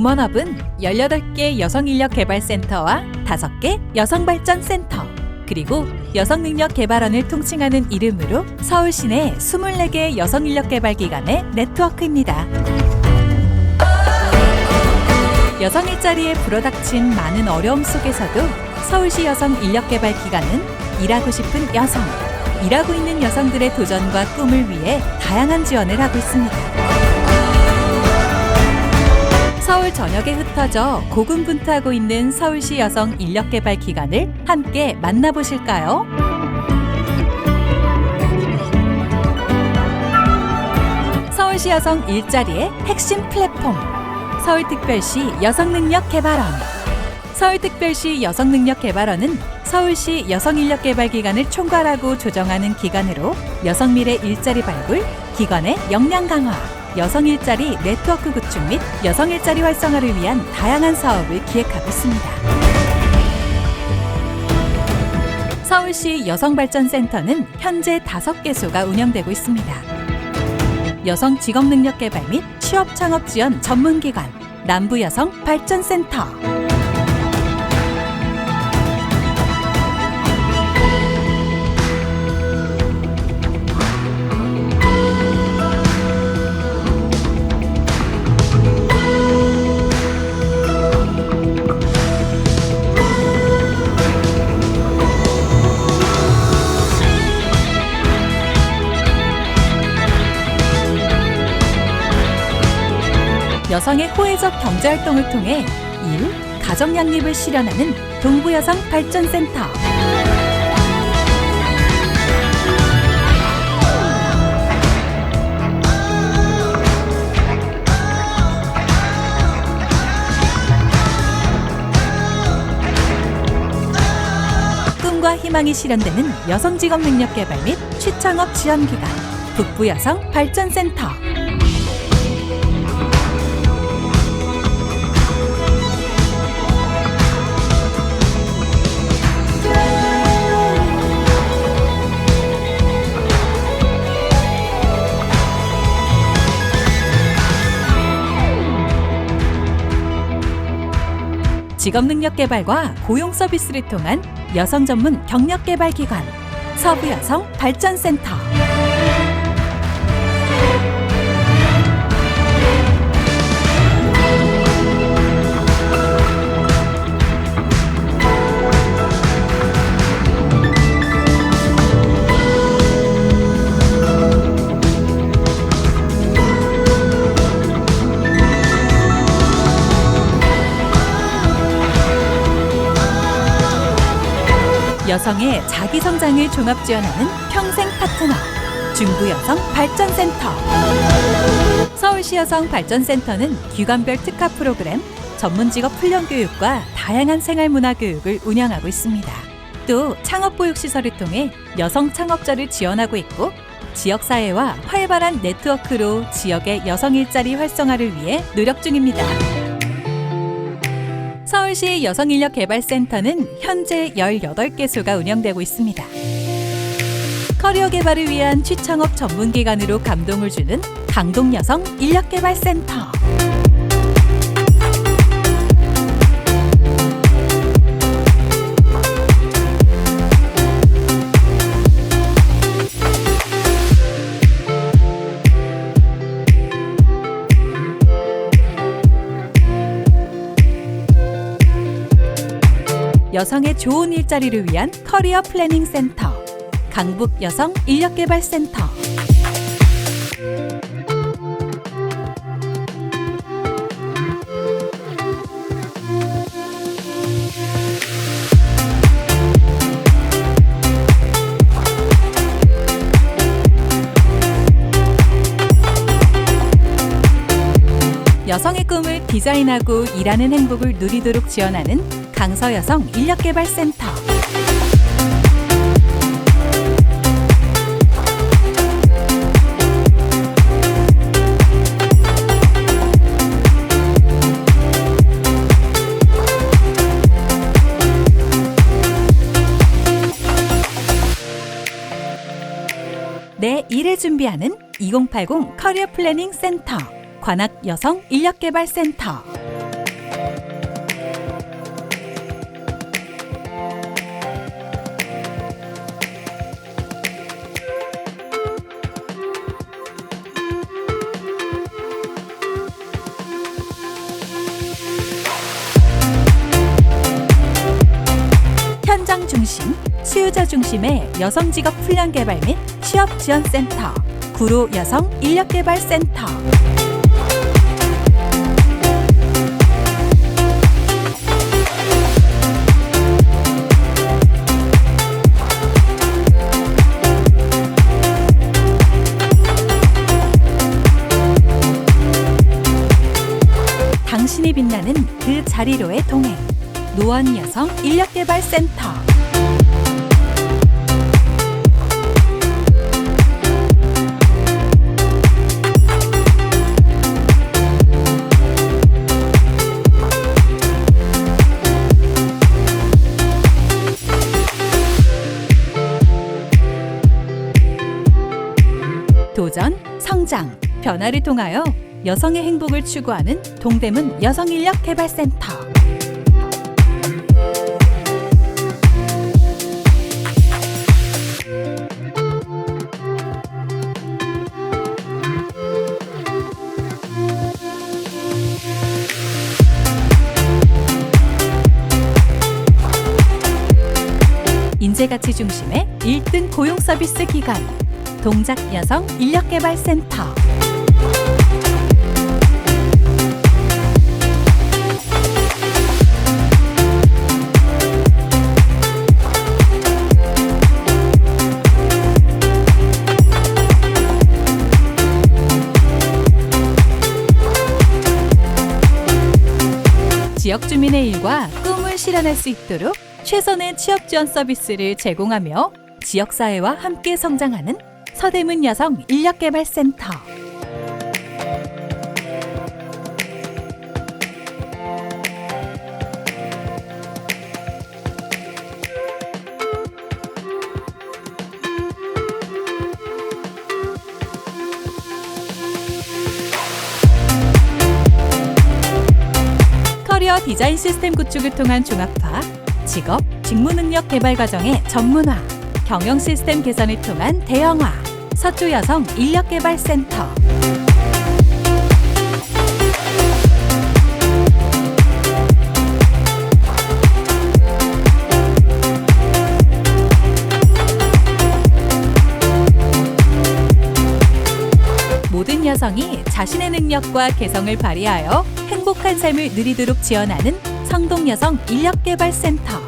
우먼업은 18개 여성인력개발센터와 5개 여성발전센터, 그리고 여성능력개발원을 통칭하는 이름으로 서울 시내 24개 여성인력개발기관의 네트워크입니다. 여성 일자리에 불어닥친 많은 어려움 속에서도 서울시 여성인력개발기관은 일하고 싶은 여성, 일하고 있는 여성들의 도전과 꿈을 위해 다양한 지원을 하고 있습니다. 서울 전역에 흩어져 고군분투하고 있는 서울시 여성인력개발기관을 함께 만나보실까요? 서울시 여성 일자리의 핵심 플랫폼, 서울특별시 여성능력개발원. 서울특별시 여성능력개발원은 서울시 여성인력개발기관을 총괄하고 조정하는 기관으로 여성미래 일자리 발굴, 기관의 역량 강화, 여성 일자리 네트워크 구축 및 여성 일자리 활성화를 위한 다양한 사업을 기획하고 있습니다. 서울시 여성발전센터는 현재 5개소가 운영되고 있습니다. 여성 직업능력개발 및 취업 창업 지원 전문기관 남부여성발전센터, 여성의 호혜적 경제활동을 통해 일, 가정 양립을 실현하는 동부여성발전센터, 꿈과 희망이 실현되는 여성 직업 능력 개발 및 취창업 지원기관 북부여성발전센터, 직업능력개발과 고용 서비스를 통한 여성 전문 경력개발기관 서부여성발전센터, 여성의 자기성장을 종합 지원하는 평생 파트너 중부여성발전센터. 서울시 여성발전센터는 기관별 특화 프로그램, 전문직업 훈련 교육과 다양한 생활문화 교육을 운영하고 있습니다. 또 창업보육시설을 통해 여성 창업자를 지원하고 있고, 지역사회와 활발한 네트워크로 지역의 여성 일자리 활성화를 위해 노력 중입니다. 서울시 여성인력개발센터는 현재 18개소가 운영되고 있습니다. 커리어 개발을 위한 취창업 전문기관으로 감동을 주는 강동여성 인력개발센터, 여성의 좋은 일자리를 위한 커리어 플래닝 센터 강북여성 인력개발센터, 여성의 꿈을 디자인하고 일하는 행복을 누리도록 지원하는 강서여성 인력개발센터, 내 일을 준비하는 2080 커리어 플래닝 센터 관악여성 인력개발센터, 중심, 수요자 중심의 여성 직업 훈련 개발 및 취업 지원 센터, 구로 여성 인력 개발 센터. 당신이 빛나는 그 자리로의 동행, 노원 여성 인력 개발 센터. 도전, 성장, 변화를 통하여 여성의 행복을 추구하는 동대문 여성인력개발센터. 인재가치 중심의 1등 고용 서비스 기관, 동작 여성 인력개발센터. 지역 주민의 일과 꿈을 실현할 수 있도록 최선의 취업 지원 서비스를 제공하며 지역사회와 함께 성장하는 서대문 여성 인력개발센터. 커리어 디자인 시스템 구축을 통한 종합화, 직업, 직무 능력 개발 과정의 전문화, 경영 시스템 개선을 통한 대형화, 서초 여성 인력개발센터. 모든 여성이 자신의 능력과 개성을 발휘하여 행복한 삶을 누리도록 지원하는 성동여성 인력개발센터.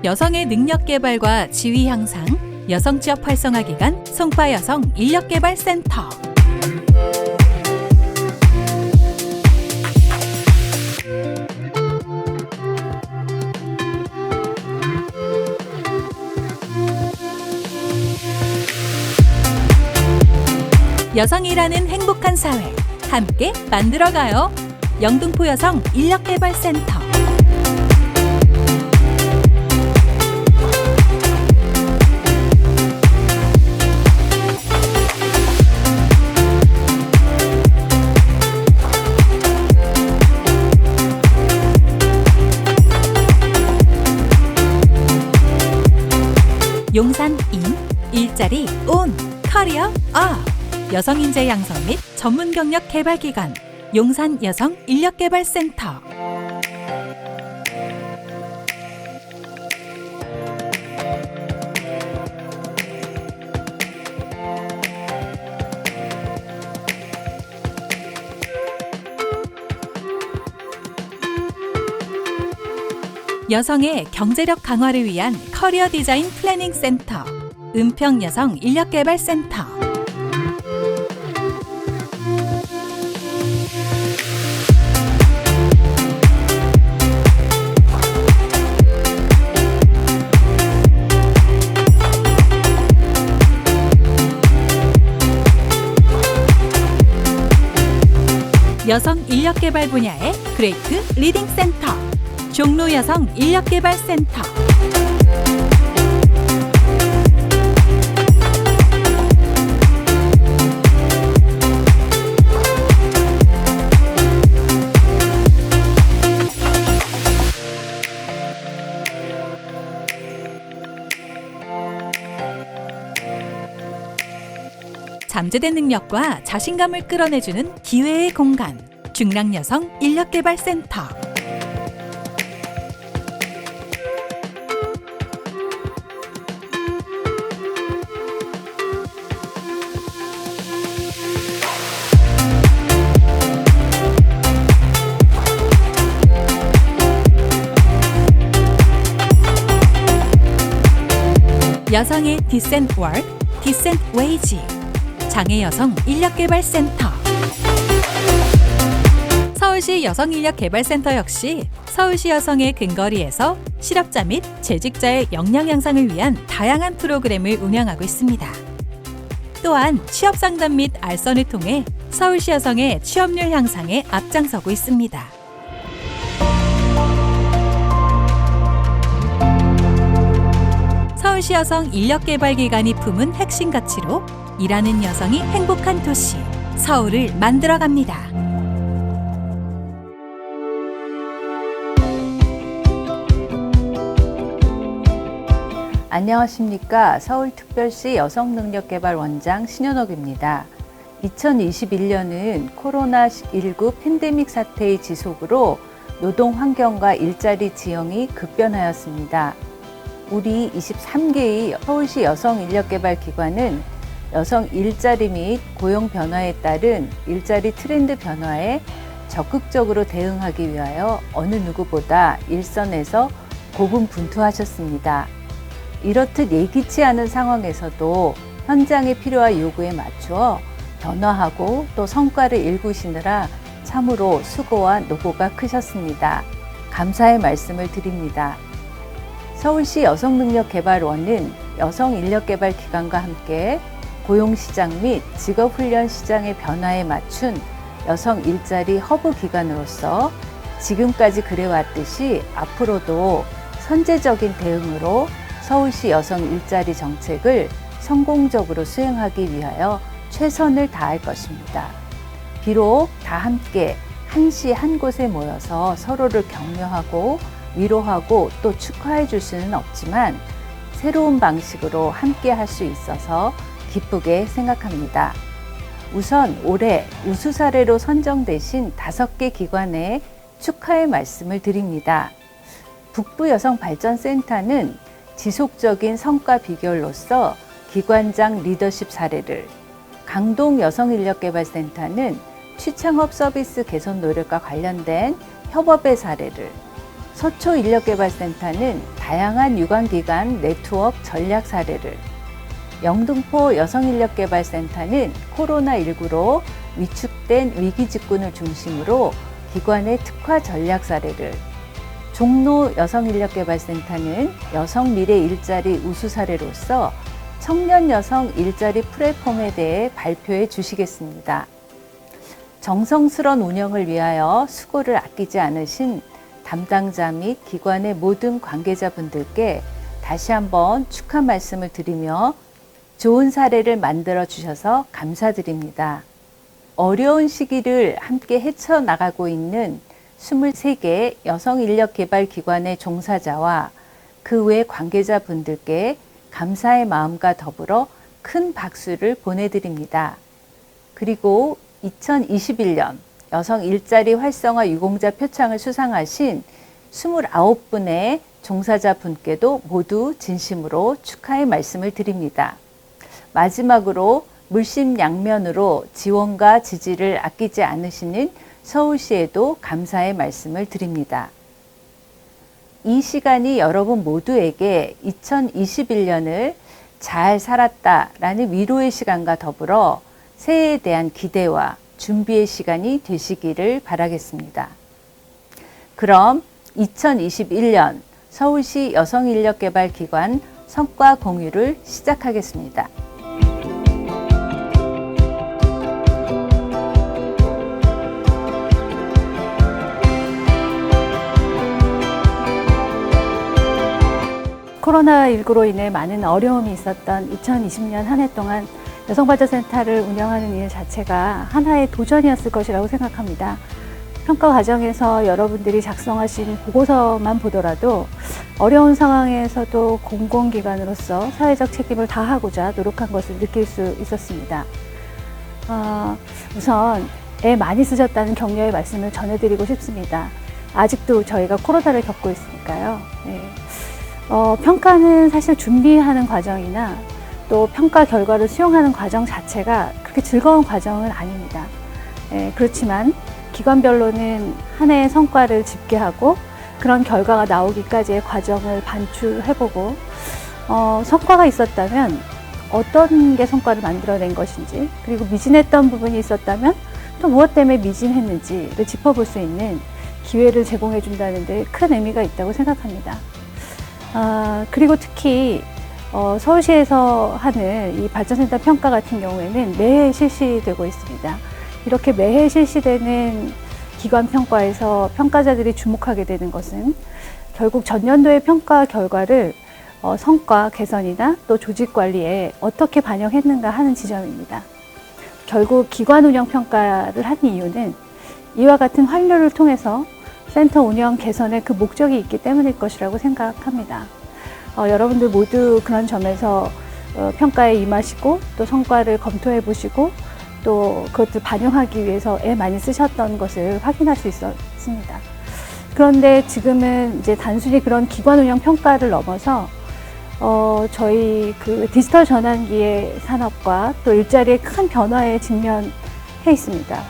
여성의 능력 개발과 지위 향상, 여성 취업 활성화 기관 송파 여성 인력개발센터. 여성이라는 행복한 사회 함께 만들어가요. 영등포 여성 인력개발센터. 용산 인, 일자리 온, 커리어 업, 여성인재 양성 및 전문 경력 개발 기관, 용산 여성 인력개발센터. 여성의 경제력 강화를 위한 커리어 디자인 플래닝 센터, 은평 여성 인력개발센터. 여성 인력개발 분야의 그레이트 리딩 센터, 종로 여성 인력개발센터. 잠재된 능력과 자신감을 끌어내주는 기회의 공간, 중랑여성 인력개발센터. 여성의 디센트 워크, 디센트 웨이지, 장애 여성 인력개발센터. 서울시 여성인력개발센터 역시 서울시 여성의 근거리에서 실업자 및 재직자의 역량 향상을 위한 다양한 프로그램을 운영하고 있습니다. 또한 취업 상담 및 알선을 통해 서울시 여성의 취업률 향상에 앞장서고 있습니다. 서울시 여성 인력개발기관이 품은 핵심 가치로 일하는 여성이 행복한 도시, 서울을 만들어갑니다. 안녕하십니까. 서울특별시 여성능력개발원장 신현옥입니다. 2021년은 코로나19 팬데믹 사태의 지속으로 노동 환경과 일자리 지형이 급변하였습니다. 우리 23개의 서울시 여성인력개발기관은 여성 일자리 및 고용 변화에 따른 일자리 트렌드 변화에 적극적으로 대응하기 위하여 어느 누구보다 일선에서 고군분투하셨습니다. 이렇듯 예기치 않은 상황에서도 현장의 필요와 요구에 맞추어 변화하고 또 성과를 일구시느라 참으로 수고와 노고가 크셨습니다. 감사의 말씀을 드립니다. 서울시 여성능력개발원은 여성인력개발기관과 함께 고용시장 및 직업훈련 시장의 변화에 맞춘 여성 일자리 허브 기관으로서 지금까지 그래왔듯이 앞으로도 선제적인 대응으로 서울시 여성 일자리 정책을 성공적으로 수행하기 위하여 최선을 다할 것입니다. 비록 다 함께 한시 한 곳에 모여서 서로를 격려하고 위로하고 또 축하해 줄 수는 없지만 새로운 방식으로 함께 할 수 있어서 기쁘게 생각합니다. 우선 올해 우수 사례로 선정되신 5개 기관에 축하의 말씀을 드립니다. 북부여성발전센터는 지속적인 성과 비결로서 기관장 리더십 사례를, 강동여성인력개발센터는 취창업 서비스 개선 노력과 관련된 협업의 사례를, 서초인력개발센터는 다양한 유관기관 네트워크 전략 사례를, 영등포 여성인력개발센터는 코로나19로 위축된 위기직군을 중심으로 기관의 특화 전략 사례를, 종로 여성인력개발센터는 여성 미래 일자리 우수 사례로서 청년 여성 일자리 플랫폼에 대해 발표해 주시겠습니다. 정성스러운 운영을 위하여 수고를 아끼지 않으신 담당자 및 기관의 모든 관계자분들께 다시 한번 축하 말씀을 드리며 좋은 사례를 만들어 주셔서 감사드립니다. 어려운 시기를 함께 헤쳐나가고 있는 23개 여성인력개발기관의 종사자와 그 외 관계자분들께 감사의 마음과 더불어 큰 박수를 보내드립니다. 그리고 2021년 여성 일자리 활성화 유공자 표창을 수상하신 29분의 종사자분께도 모두 진심으로 축하의 말씀을 드립니다. 마지막으로 물심양면으로 지원과 지지를 아끼지 않으시는 서울시에도 감사의 말씀을 드립니다. 이 시간이 여러분 모두에게 2021년을 잘 살았다라는 위로의 시간과 더불어 새해에 대한 기대와 준비의 시간이 되시기를 바라겠습니다. 그럼 2021년 서울시 여성인력개발기관 성과 공유를 시작하겠습니다. 코로나19로 인해 많은 어려움이 있었던 2020년 한 해 동안 여성발전센터를 운영하는 일 자체가 하나의 도전이었을 것이라고 생각합니다. 평가 과정에서 여러분들이 작성하신 보고서만 보더라도 어려운 상황에서도 공공기관으로서 사회적 책임을 다하고자 노력한 것을 느낄 수 있었습니다. 우선 애 많이 쓰셨다는 격려의 말씀을 전해드리고 싶습니다. 아직도 저희가 코로나를 겪고 있으니까요. 네. 평가는 사실 준비하는 과정이나 또 평가 결과를 수용하는 과정 자체가 그렇게 즐거운 과정은 아닙니다. 네, 그렇지만 기관별로는 한 해의 성과를 집계하고 그런 결과가 나오기까지의 과정을 반추해보고 성과가 있었다면 어떤 게 성과를 만들어낸 것인지, 그리고 미진했던 부분이 있었다면 또 무엇 때문에 미진했는지를 짚어볼 수 있는 기회를 제공해 준다는 데 큰 의미가 있다고 생각합니다. 그리고 특히 서울시에서 하는 이 발전센터 평가 같은 경우에는 매해 실시되고 있습니다. 이렇게 매해 실시되는 기관 평가에서 평가자들이 주목하게 되는 것은 결국 전년도의 평가 결과를 성과 개선이나 또 조직 관리에 어떻게 반영했는가 하는 지점입니다. 결국 기관 운영 평가를 한 이유는 이와 같은 확률을 통해서 센터 운영 개선의 그 목적이 있기 때문일 것이라고 생각합니다. 여러분들 모두 그런 점에서 평가에 임하시고 또 성과를 검토해 보시고 또 그것을 반영하기 위해서 애 많이 쓰셨던 것을 확인할 수 있었습니다. 그런데 지금은 이제 단순히 그런 기관 운영 평가를 넘어서 저희 그 디지털 전환기의 산업과 또 일자리의 큰 변화에 직면해 있습니다.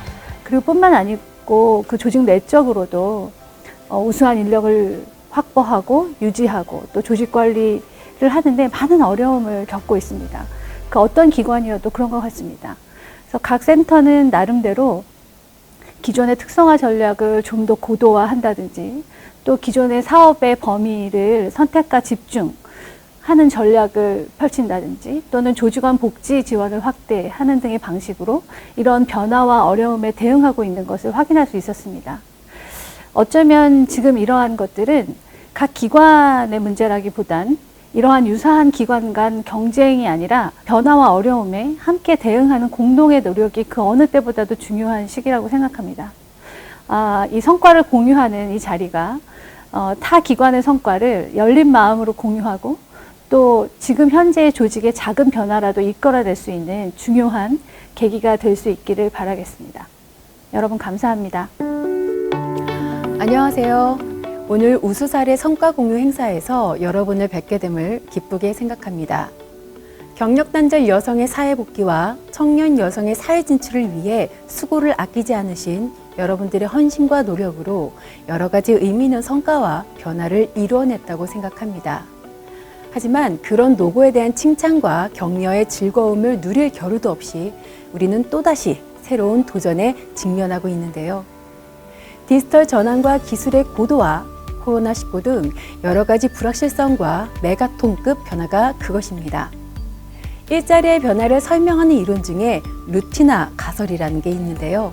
그리고 뿐만 아니고 그 조직 내적으로도 우수한 인력을 확보하고 유지하고 또 조직 관리를 하는데 많은 어려움을 겪고 있습니다. 그 어떤 기관이어도 그런 것 같습니다. 그래서 각 센터는 나름대로 기존의 특성화 전략을 좀 더 고도화한다든지 또 기존의 사업의 범위를 선택과 집중하는 전략을 펼친다든지 또는 조직원 복지 지원을 확대하는 등의 방식으로 이런 변화와 어려움에 대응하고 있는 것을 확인할 수 있었습니다. 어쩌면 지금 이러한 것들은 각 기관의 문제라기보단 이러한 유사한 기관 간 경쟁이 아니라 변화와 어려움에 함께 대응하는 공동의 노력이 그 어느 때보다도 중요한 시기라고 생각합니다. 이 성과를 공유하는 이 자리가 타 기관의 성과를 열린 마음으로 공유하고 또 지금 현재의 조직의 작은 변화라도 이끌어낼 수 있는 중요한 계기가 될 수 있기를 바라겠습니다. 여러분 감사합니다. 안녕하세요. 오늘 우수사례 성과 공유 행사에서 여러분을 뵙게 됨을 기쁘게 생각합니다. 경력단절 여성의 사회 복귀와 청년 여성의 사회 진출을 위해 수고를 아끼지 않으신 여러분들의 헌신과 노력으로 여러 가지 의미 있는 성과와 변화를 이루어냈다고 생각합니다. 하지만 그런 노고에 대한 칭찬과 격려의 즐거움을 누릴 겨루도 없이 우리는 또다시 새로운 도전에 직면하고 있는데요. 디지털 전환과 기술의 고도화, 코로나19 등 여러 가지 불확실성과 메가톤급 변화가 그것입니다. 일자리의 변화를 설명하는 이론 중에 루틴화 가설이라는 게 있는데요.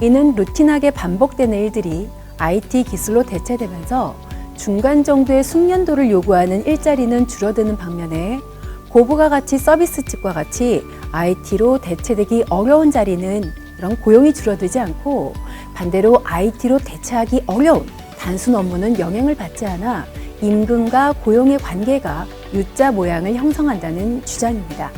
이는 루틴하게 반복되는 일들이 IT 기술로 대체되면서 중간 정도의 숙련도를 요구하는 일자리는 줄어드는 반면에 고부가 가치 서비스직과 같이 IT로 대체되기 어려운 자리는 이런 고용이 줄어들지 않고 반대로 IT로 대체하기 어려운 단순 업무는 영향을 받지 않아 임금과 고용의 관계가 U자 모양을 형성한다는 주장입니다.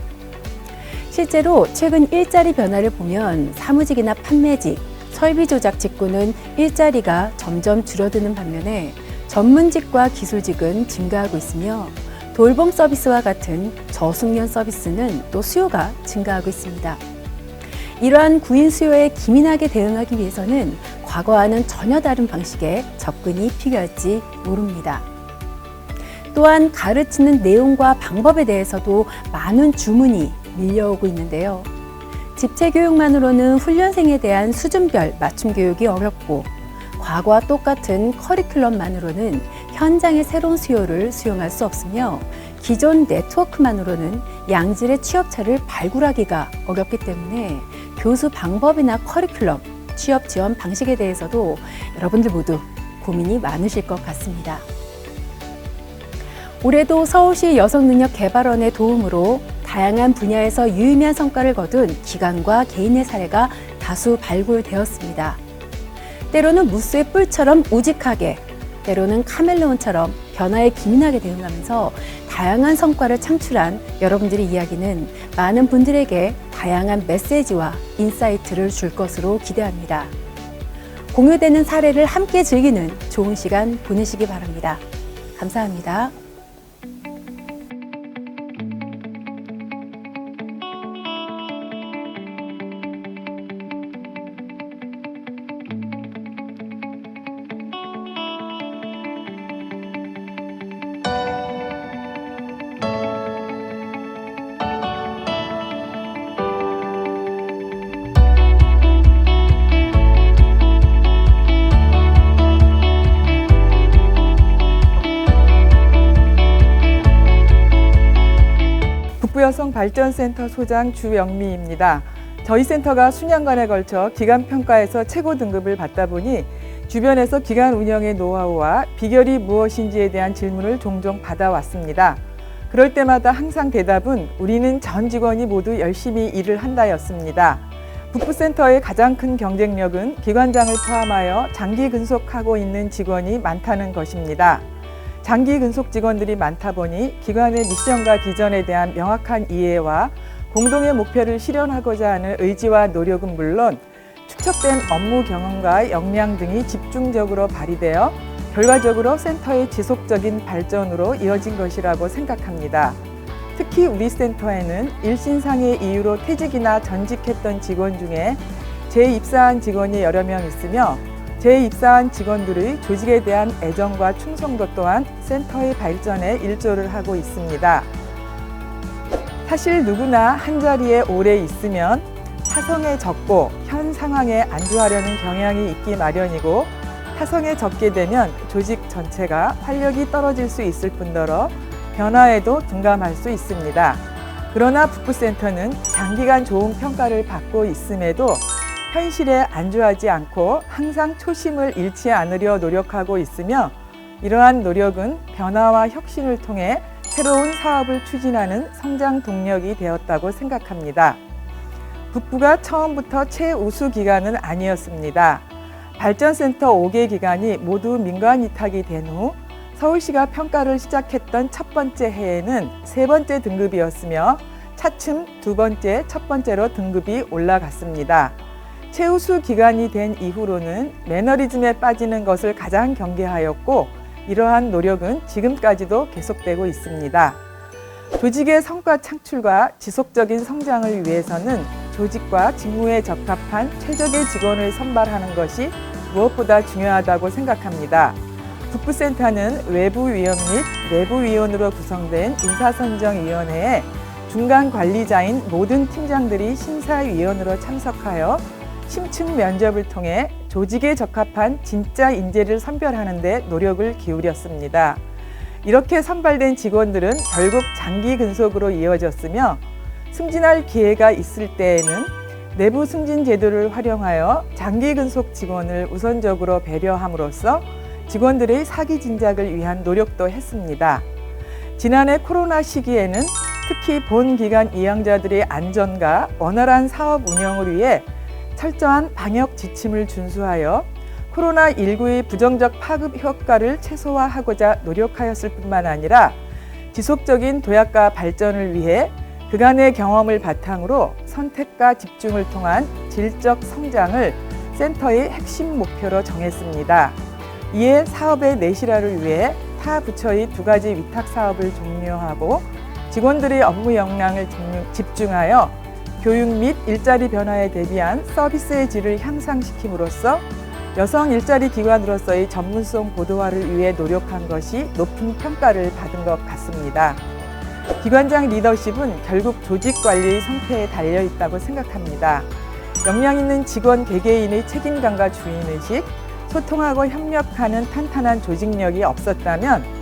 실제로 최근 일자리 변화를 보면 사무직이나 판매직, 설비 조작 직군은 일자리가 점점 줄어드는 반면에 전문직과 기술직은 증가하고 있으며 돌봄 서비스와 같은 저숙련 서비스는 또 수요가 증가하고 있습니다. 이러한 구인 수요에 기민하게 대응하기 위해서는 과거와는 전혀 다른 방식의 접근이 필요할지 모릅니다. 또한 가르치는 내용과 방법에 대해서도 많은 주문이 밀려오고 있는데요. 집체 교육만으로는 훈련생에 대한 수준별 맞춤 교육이 어렵고 과거와 똑같은 커리큘럼만으로는 현장의 새로운 수요를 수용할 수 없으며 기존 네트워크만으로는 양질의 취업처를 발굴하기가 어렵기 때문에 교수 방법이나 커리큘럼, 취업 지원 방식에 대해서도 여러분들 모두 고민이 많으실 것 같습니다. 올해도 서울시 여성능력개발원의 도움으로 다양한 분야에서 유의미한 성과를 거둔 기관과 개인의 사례가 다수 발굴되었습니다. 때로는 무수의 뿔처럼 우직하게, 때로는 카멜레온처럼 변화에 기민하게 대응하면서 다양한 성과를 창출한 여러분들의 이야기는 많은 분들에게 다양한 메시지와 인사이트를 줄 것으로 기대합니다. 공유되는 사례를 함께 즐기는 좋은 시간 보내시기 바랍니다. 감사합니다. 북부여성발전센터 소장 주영미입니다. 저희 센터가 수년간에 걸쳐 기간평가에서 최고 등급을 받다 보니 주변에서 기간 운영의 노하우와 비결이 무엇인지에 대한 질문을 종종 받아왔습니다. 그럴 때마다 항상 대답은 우리는 전 직원이 모두 열심히 일을 한다였습니다. 북부센터의 가장 큰 경쟁력은 기관장을 포함하여 장기 근속하고 있는 직원이 많다는 것입니다. 장기 근속 직원들이 많다 보니 기관의 미션과 비전에 대한 명확한 이해와 공동의 목표를 실현하고자 하는 의지와 노력은 물론 축적된 업무 경험과 역량 등이 집중적으로 발휘되어 결과적으로 센터의 지속적인 발전으로 이어진 것이라고 생각합니다. 특히 우리 센터에는 일신상의 이유로 퇴직이나 전직했던 직원 중에 재입사한 직원이 여러 명 있으며 재입사한 직원들의 조직에 대한 애정과 충성도 또한 센터의 발전에 일조를 하고 있습니다. 사실 누구나 한자리에 오래 있으면 타성에 적고 현 상황에 안주하려는 경향이 있기 마련이고 타성에 적게 되면 조직 전체가 활력이 떨어질 수 있을 뿐더러 변화에도 둔감할 수 있습니다. 그러나 북부센터는 장기간 좋은 평가를 받고 있음에도 현실에 안주하지 않고 항상 초심을 잃지 않으려 노력하고 있으며 이러한 노력은 변화와 혁신을 통해 새로운 사업을 추진하는 성장 동력이 되었다고 생각합니다. 북부가 처음부터 최우수 기관은 아니었습니다. 발전센터 5개 기관이 모두 민관 위탁이 된 후 서울시가 평가를 시작했던 첫 번째 해에는 세 번째 등급이었으며 차츰 두 번째, 첫 번째로 등급이 올라갔습니다. 최우수 기관이 된 이후로는 매너리즘에 빠지는 것을 가장 경계하였고 이러한 노력은 지금까지도 계속되고 있습니다. 조직의 성과 창출과 지속적인 성장을 위해서는 조직과 직무에 적합한 최적의 직원을 선발하는 것이 무엇보다 중요하다고 생각합니다. 북부센터는 외부위원 및 내부위원으로 구성된 인사선정위원회에 중간 관리자인 모든 팀장들이 심사위원으로 참석하여 심층 면접을 통해 조직에 적합한 진짜 인재를 선별하는 데 노력을 기울였습니다. 이렇게 선발된 직원들은 결국 장기 근속으로 이어졌으며 승진할 기회가 있을 때에는 내부 승진 제도를 활용하여 장기 근속 직원을 우선적으로 배려함으로써 직원들의 사기 진작을 위한 노력도 했습니다. 지난해 코로나 시기에는 특히 본 기관 이양자들의 안전과 원활한 사업 운영을 위해 철저한 방역 지침을 준수하여 코로나19의 부정적 파급 효과를 최소화하고자 노력하였을 뿐만 아니라 지속적인 도약과 발전을 위해 그간의 경험을 바탕으로 선택과 집중을 통한 질적 성장을 센터의 핵심 목표로 정했습니다. 이에 사업의 내실화를 위해 타 부처의 2가지 위탁 사업을 종료하고 직원들의 업무 역량을 집중하여 교육 및 일자리 변화에 대비한 서비스의 질을 향상시킴으로써 여성 일자리 기관으로서의 전문성 고도화를 위해 노력한 것이 높은 평가를 받은 것 같습니다. 기관장 리더십은 결국 조직 관리의 성패에 달려 있다고 생각합니다. 역량 있는 직원 개개인의 책임감과 주인의식, 소통하고 협력하는 탄탄한 조직력이 없었다면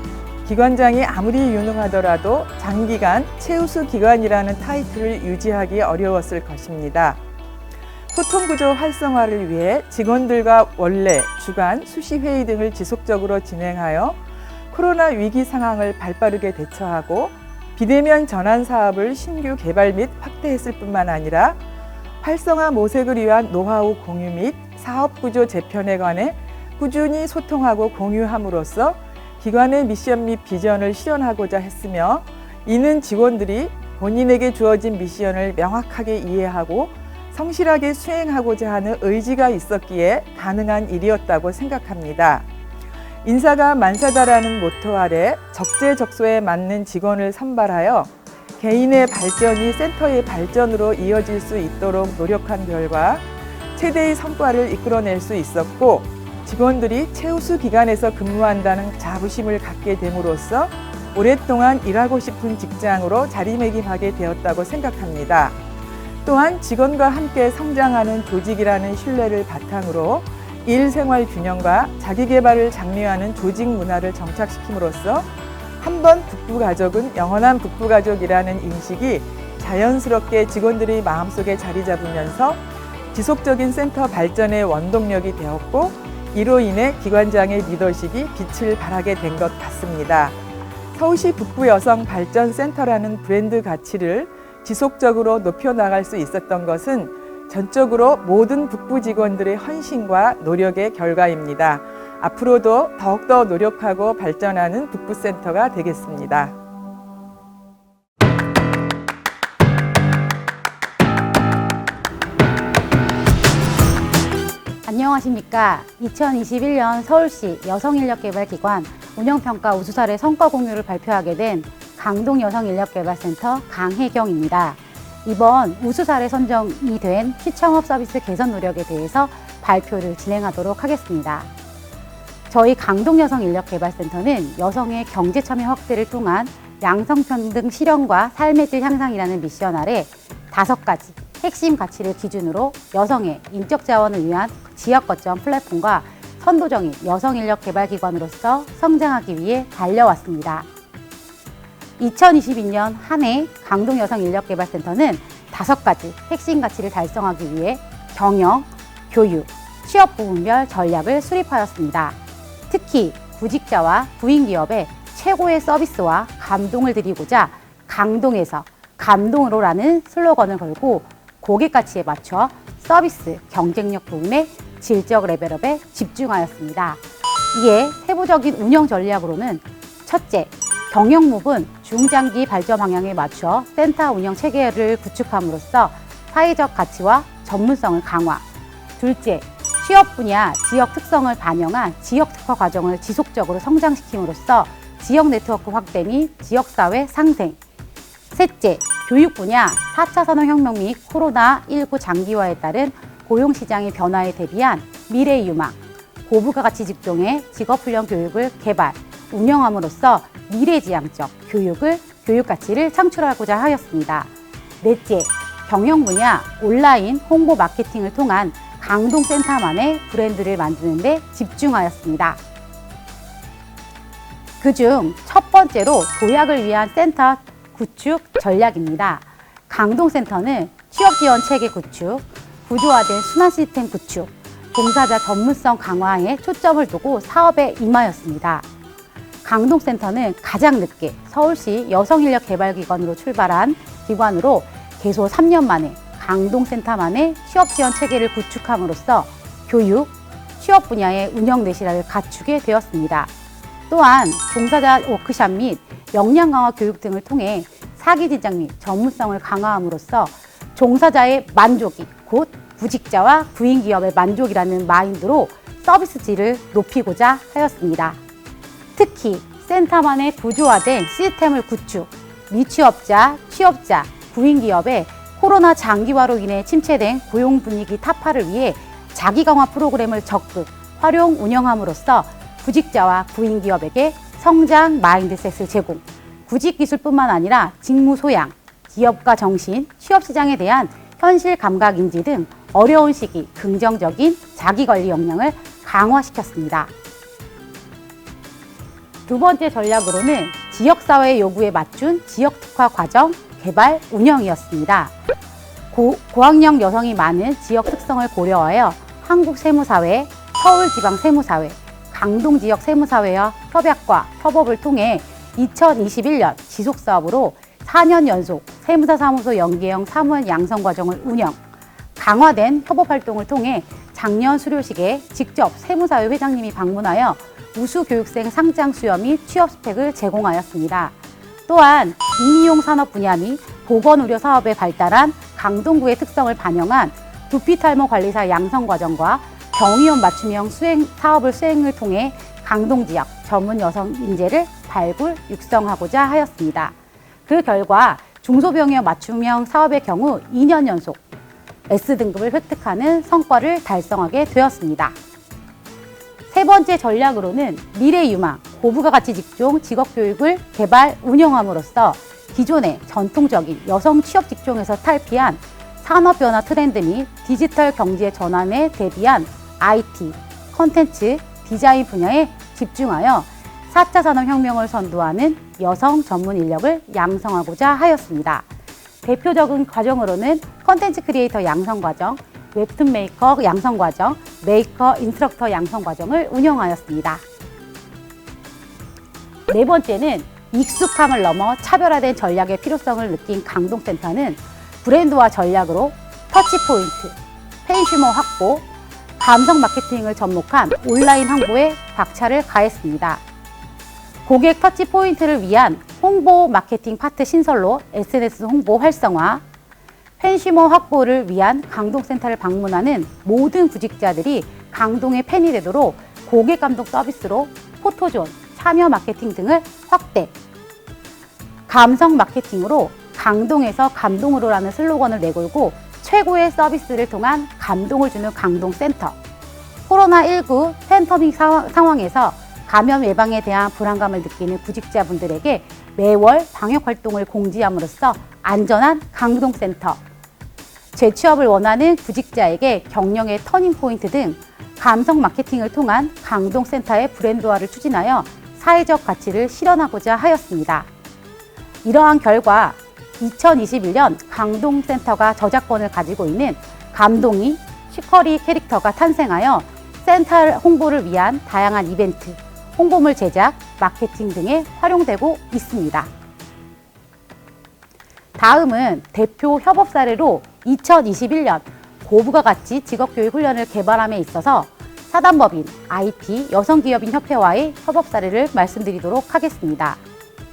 기관장이 아무리 유능하더라도 장기간 최우수 기관이라는 타이틀을 유지하기 어려웠을 것입니다. 소통구조 활성화를 위해 직원들과 원래, 주간, 수시회의 등을 지속적으로 진행하여 코로나 위기 상황을 발빠르게 대처하고 비대면 전환 사업을 신규 개발 및 확대했을 뿐만 아니라 활성화 모색을 위한 노하우 공유 및 사업구조 재편에 관해 꾸준히 소통하고 공유함으로써 기관의 미션 및 비전을 실현하고자 했으며, 이는 직원들이 본인에게 주어진 미션을 명확하게 이해하고 성실하게 수행하고자 하는 의지가 있었기에 가능한 일이었다고 생각합니다. 인사가 만사다라는 모토 아래 적재적소에 맞는 직원을 선발하여 개인의 발전이 센터의 발전으로 이어질 수 있도록 노력한 결과 최대의 성과를 이끌어낼 수 있었고, 직원들이 최우수 기관에서 근무한다는 자부심을 갖게 됨으로써 오랫동안 일하고 싶은 직장으로 자리매김하게 되었다고 생각합니다. 또한 직원과 함께 성장하는 조직이라는 신뢰를 바탕으로 일생활 균형과 자기개발을 장려하는 조직 문화를 정착시킴으로써 한 번 북부가족은 영원한 북부가족이라는 인식이 자연스럽게 직원들의 마음속에 자리 잡으면서 지속적인 센터 발전의 원동력이 되었고, 이로 인해 기관장의 리더십이 빛을 발하게 된 것 같습니다. 서울시 북부여성발전센터라는 브랜드 가치를 지속적으로 높여나갈 수 있었던 것은 전적으로 모든 북부 직원들의 헌신과 노력의 결과입니다. 앞으로도 더욱더 노력하고 발전하는 북부센터가 되겠습니다. 안녕하십니까. 2021년 서울시 여성인력개발기관 운영평가 우수사례 성과 공유를 발표하게 된 강동여성인력개발센터 강혜경입니다. 이번 우수사례 선정이 된 시창업 서비스 개선 노력에 대해서 발표를 진행하도록 하겠습니다. 저희 강동여성인력개발센터는 여성의 경제참여 확대를 통한 양성평등 실현과 삶의 질 향상이라는 미션 아래 5가지 핵심 가치를 기준으로 여성의 인적 자원을 위한 지역 거점 플랫폼과 선도적인 여성인력개발기관으로서 성장하기 위해 달려왔습니다. 2022년 한 해 강동여성인력개발센터는 5가지 핵심 가치를 달성하기 위해 경영, 교육, 취업 부분별 전략을 수립하였습니다. 특히 구직자와 구인기업에 최고의 서비스와 감동을 드리고자 강동에서 감동으로라는 슬로건을 걸고 고객 가치에 맞춰 서비스 경쟁력 부분의 질적 레벨업에 집중하였습니다. 이에 세부적인 운영 전략으로는 첫째, 경영 부분 중장기 발전 방향에 맞춰 센터 운영 체계를 구축함으로써 사회적 가치와 전문성을 강화. 둘째, 취업 분야 지역 특성을 반영한 지역 특화 과정을 지속적으로 성장시킴으로써 지역 네트워크 확대 및 지역사회 상생. 셋째, 교육 분야 4차 산업혁명 및 코로나19 장기화에 따른 고용시장의 변화에 대비한 미래 유망, 고부가 가치 직종의 직업훈련 교육을 개발, 운영함으로써 미래지향적 교육 가치를 창출하고자 하였습니다. 넷째, 경영 분야 온라인 홍보 마케팅을 통한 강동센터만의 브랜드를 만드는 데 집중하였습니다. 그중 첫 번째로 도약을 위한 센터 구축 전략입니다. 강동센터는 취업지원 체계 구축, 구조화된 순환 시스템 구축, 종사자 전문성 강화에 초점을 두고 사업에 임하였습니다. 강동센터는 가장 늦게 서울시 여성인력개발기관으로 출발한 기관으로 개소 3년 만에 강동센터만의 취업지원 체계를 구축함으로써 교육, 취업 분야의 운영 내실화를 갖추게 되었습니다. 또한 종사자 워크샵 및 역량 강화 교육 등을 통해 사기 진작 및 전문성을 강화함으로써 종사자의 만족이 곧 구직자와 구인기업의 만족이라는 마인드로 서비스 질을 높이고자 하였습니다. 특히 센터만의 구조화된 시스템을 구축, 미취업자, 취업자, 구인기업의 코로나 장기화로 인해 침체된 고용 분위기 타파를 위해 자기 강화 프로그램을 적극 활용 운영함으로써 구직자와 구인기업에게 성장 마인드셋을 제공, 구직 기술뿐만 아니라 직무 소양, 기업가 정신, 취업시장에 대한 현실 감각 인지 등 어려운 시기 긍정적인 자기관리 역량을 강화시켰습니다. 두 번째 전략으로는 지역사회 요구에 맞춘 지역특화 과정 개발 운영이었습니다. 고학력 여성이 많은 지역 특성을 고려하여 한국세무사회, 서울지방세무사회, 강동지역세무사회와 협약과 협업을 통해 2021년 지속사업으로 4년 연속 세무사 사무소 연계형 사무원 양성 과정을 운영, 강화된 협업 활동을 통해 작년 수료식에 직접 세무사회 회장님이 방문하여 우수 교육생 상장 수여 및 취업 스펙을 제공하였습니다. 또한 임의용 산업 분야 및 보건의료 사업에 발달한 강동구의 특성을 반영한 두피탈모 관리사 양성 과정과 병의원 맞춤형 사업을 수행을 통해 강동 지역 전문 여성 인재를 발굴, 육성하고자 하였습니다. 그 결과 중소병의원 맞춤형 사업의 경우 2년 연속 S등급을 획득하는 성과를 달성하게 되었습니다. 세 번째 전략으로는 미래유망, 고부가 가치 직종 직업교육을 개발, 운영함으로써 기존의 전통적인 여성 취업 직종에서 탈피한 산업 변화 트렌드 및 디지털 경제 전환에 대비한 IT, 콘텐츠, 디자인 분야에 집중하여 4차 산업혁명을 선도하는 여성 전문 인력을 양성하고자 하였습니다. 대표적인 과정으로는 콘텐츠 크리에이터 양성 과정, 웹툰 메이커 양성 과정, 메이커 인스트럭터 양성 과정을 운영하였습니다. 네 번째는 익숙함을 넘어 차별화된 전략의 필요성을 느낀 강동센터는 브랜드화 전략으로 터치포인트, 팬슈머 확보, 감성 마케팅을 접목한 온라인 홍보에 박차를 가했습니다. 고객 터치포인트를 위한 홍보 마케팅 파트 신설로 SNS 홍보 활성화, 팬슈머 확보를 위한 강동센터를 방문하는 모든 구직자들이 강동의 팬이 되도록 고객 감동 서비스로 포토존, 참여 마케팅 등을 확대, 감성 마케팅으로 강동에서 감동으로라는 슬로건을 내걸고 최고의 서비스를 통한 감동을 주는 강동센터, 코로나19 팬데믹 상황에서 감염 예방에 대한 불안감을 느끼는 구직자분들에게 매월 방역활동을 공지함으로써 안전한 강동센터, 재취업을 원하는 구직자에게 경력의 터닝포인트 등 감성 마케팅을 통한 강동센터의 브랜드화를 추진하여 사회적 가치를 실현하고자 하였습니다. 이러한 결과 2021년 강동센터가 저작권을 가지고 있는 감동이 슈커리 캐릭터가 탄생하여 센터 홍보를 위한 다양한 이벤트, 홍보물 제작, 마케팅 등에 활용되고 있습니다. 다음은 대표 협업 사례로 2021년 고부가 가치 직업교육 훈련을 개발함에 있어서 사단법인 IT 여성기업인협회와의 협업 사례를 말씀드리도록 하겠습니다.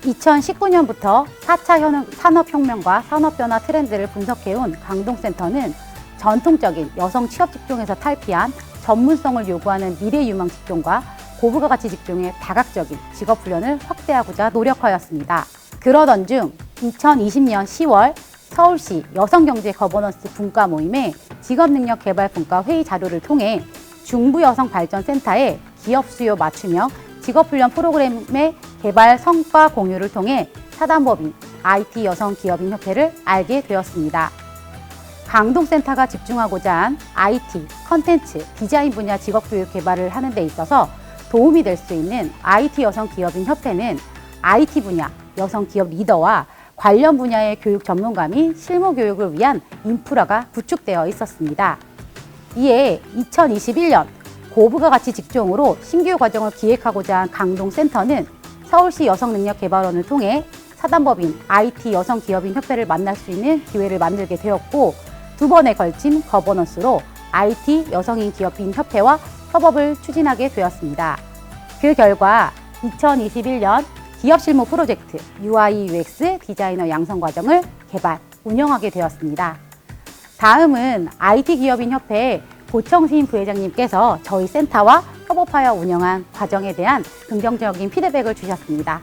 2019년부터 4차 산업혁명과 산업변화 트렌드를 분석해온 강동센터는 전통적인 여성 취업 직종에서 탈피한 전문성을 요구하는 미래유망 직종과 고부가 가치 직종의 다각적인 직업훈련을 확대하고자 노력하였습니다. 그러던 중 2020년 10월 서울시 여성경제 거버넌스 분과 모임의 직업능력 개발 분과 회의 자료를 통해 중부여성발전센터의 기업 수요 맞춤형 직업훈련 프로그램의 개발 성과 공유를 통해 사단법인 IT 여성기업인협회를 알게 되었습니다. 강동센터가 집중하고자 한 IT, 컨텐츠, 디자인 분야 직업교육 개발을 하는 데 있어서 도움이 될 수 있는 IT 여성기업인협회는 IT 분야 여성기업 리더와 관련 분야의 교육 전문가 및 실무 교육을 위한 인프라가 구축되어 있었습니다. 이에 2021년 고부가 가치 직종으로 신규 과정을 기획하고자 한 강동센터는 서울시 여성능력개발원을 통해 사단법인 IT 여성기업인협회를 만날 수 있는 기회를 만들게 되었고, 2번에 걸친 거버넌스로 IT 여성인기업인협회와 협업을 추진하게 되었습니다. 그 결과 2021년 기업실무 프로젝트 UI UX 디자이너 양성 과정을 개발, 운영하게 되었습니다. 다음은 IT기업인협회 고청신 부회장님께서 저희 센터와 협업하여 운영한 과정에 대한 긍정적인 피드백을 주셨습니다.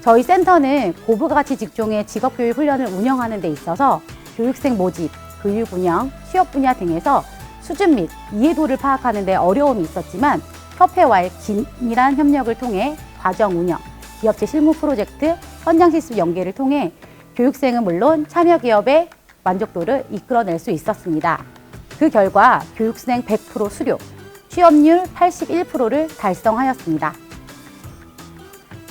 저희 센터는 고부가 가치 직종의 직업교육 훈련을 운영하는 데 있어서 교육생 모집, 교육 운영, 취업 분야 등에서 수준 및 이해도를 파악하는 데 어려움이 있었지만 협회와의 긴밀한 협력을 통해 과정 운영, 기업체 실무 프로젝트, 현장 실습 연계를 통해 교육생은 물론 참여 기업의 만족도를 이끌어낼 수 있었습니다. 그 결과 교육생 100% 수료, 취업률 81%를 달성하였습니다.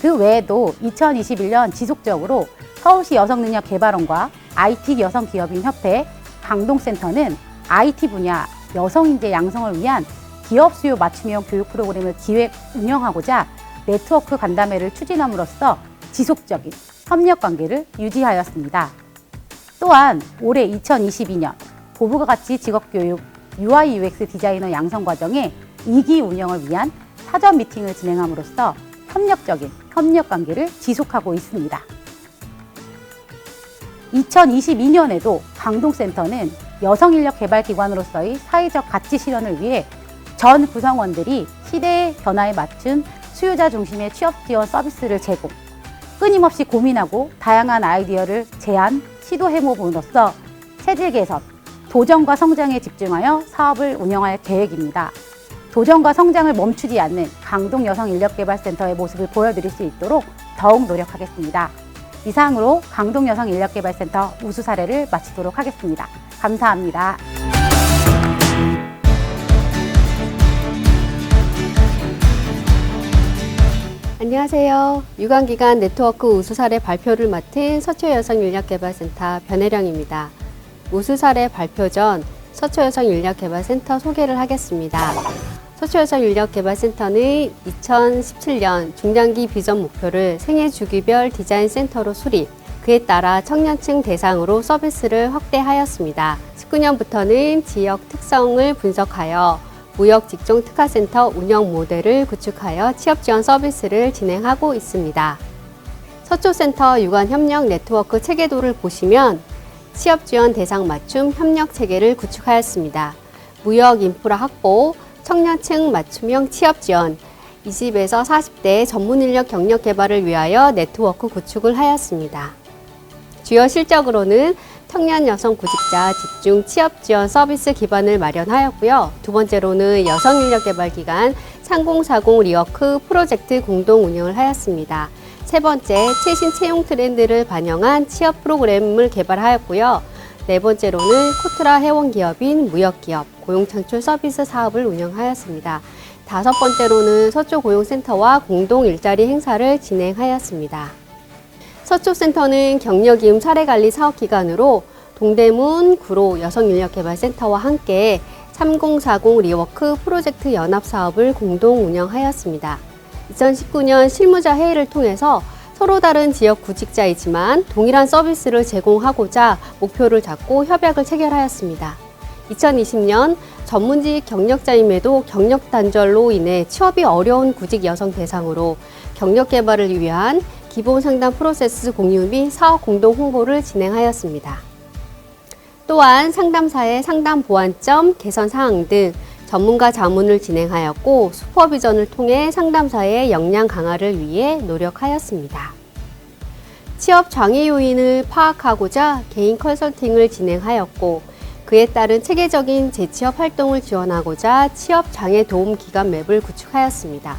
그 외에도 2021년 지속적으로 서울시 여성능력개발원과 IT 여성기업인협회 강동센터는 IT 분야 여성인재 양성을 위한 기업 수요 맞춤형 교육 프로그램을 기획, 운영하고자 네트워크 간담회를 추진함으로써 지속적인 협력 관계를 유지하였습니다. 또한 올해 2022년 고부가 가치 직업교육 UI UX 디자이너 양성 과정의 2기 운영을 위한 사전 미팅을 진행함으로써 협력적인 협력 관계를 지속하고 있습니다. 2022년에도 강동센터는 여성인력개발기관으로서의 사회적 가치 실현을 위해 전 구성원들이 시대의 변화에 맞춘 수요자 중심의 취업 지원 서비스를 제공, 끊임없이 고민하고 다양한 아이디어를 제안, 시도해봄으로써 체질 개선, 도전과 성장에 집중하여 사업을 운영할 계획입니다. 도전과 성장을 멈추지 않는 강동 여성인력개발센터의 모습을 보여드릴 수 있도록 더욱 노력하겠습니다. 이상으로 강동 여성인력개발센터 우수 사례를 마치도록 하겠습니다. 감사합니다. 안녕하세요. 유관기관 네트워크 우수사례 발표를 맡은 서초여성인력개발센터 변혜령입니다. 우수사례 발표 전 서초여성인력개발센터 소개를 하겠습니다. 서초여성인력개발센터는 2017년 중장기 비전 목표를 생애 주기별 디자인 센터로 수립, 그에 따라 청년층 대상으로 서비스를 확대하였습니다. 19년부터는 지역 특성을 분석하여 무역 직종 특화센터 운영 모델을 구축하여 취업 지원 서비스를 진행하고 있습니다. 서초센터 유관 협력 네트워크 체계도를 보시면 취업 지원 대상 맞춤 협력 체계를 구축하였습니다. 무역 인프라 확보, 청년층 맞춤형 취업 지원, 20에서 40대 전문 인력 경력 개발을 위하여 네트워크 구축을 하였습니다. 주요 실적으로는 청년 여성 구직자 집중 취업 지원 서비스 기반을 마련하였고요. 두 번째로는 여성인력개발기관 3040 리워크 프로젝트 공동 운영을 하였습니다. 세 번째, 최신 채용 트렌드를 반영한 취업 프로그램을 개발하였고요. 네 번째로는 코트라 회원기업인 무역기업 고용창출 서비스 사업을 운영하였습니다. 다섯 번째로는 서초고용센터와 공동 일자리 행사를 진행하였습니다. 서초센터는 경력이음 사례관리 사업기관으로 동대문 구로 여성인력개발센터와 함께 3040 리워크 프로젝트 연합사업을 공동 운영하였습니다. 2019년 실무자 회의를 통해서 서로 다른 지역 구직자이지만 동일한 서비스를 제공하고자 목표를 잡고 협약을 체결하였습니다. 2020년 전문직 경력자임에도 경력 단절로 인해 취업이 어려운 구직 여성 대상으로 경력 개발을 위한 기본 상담 프로세스 공유 및 사업 공동 홍보를 진행하였습니다. 또한 상담사의 상담 보완점, 개선 사항 등 전문가 자문을 진행하였고 슈퍼비전을 통해 상담사의 역량 강화를 위해 노력하였습니다. 취업 장애 요인을 파악하고자 개인 컨설팅을 진행하였고 그에 따른 체계적인 재취업 활동을 지원하고자 취업 장애 도움 기관 맵을 구축하였습니다.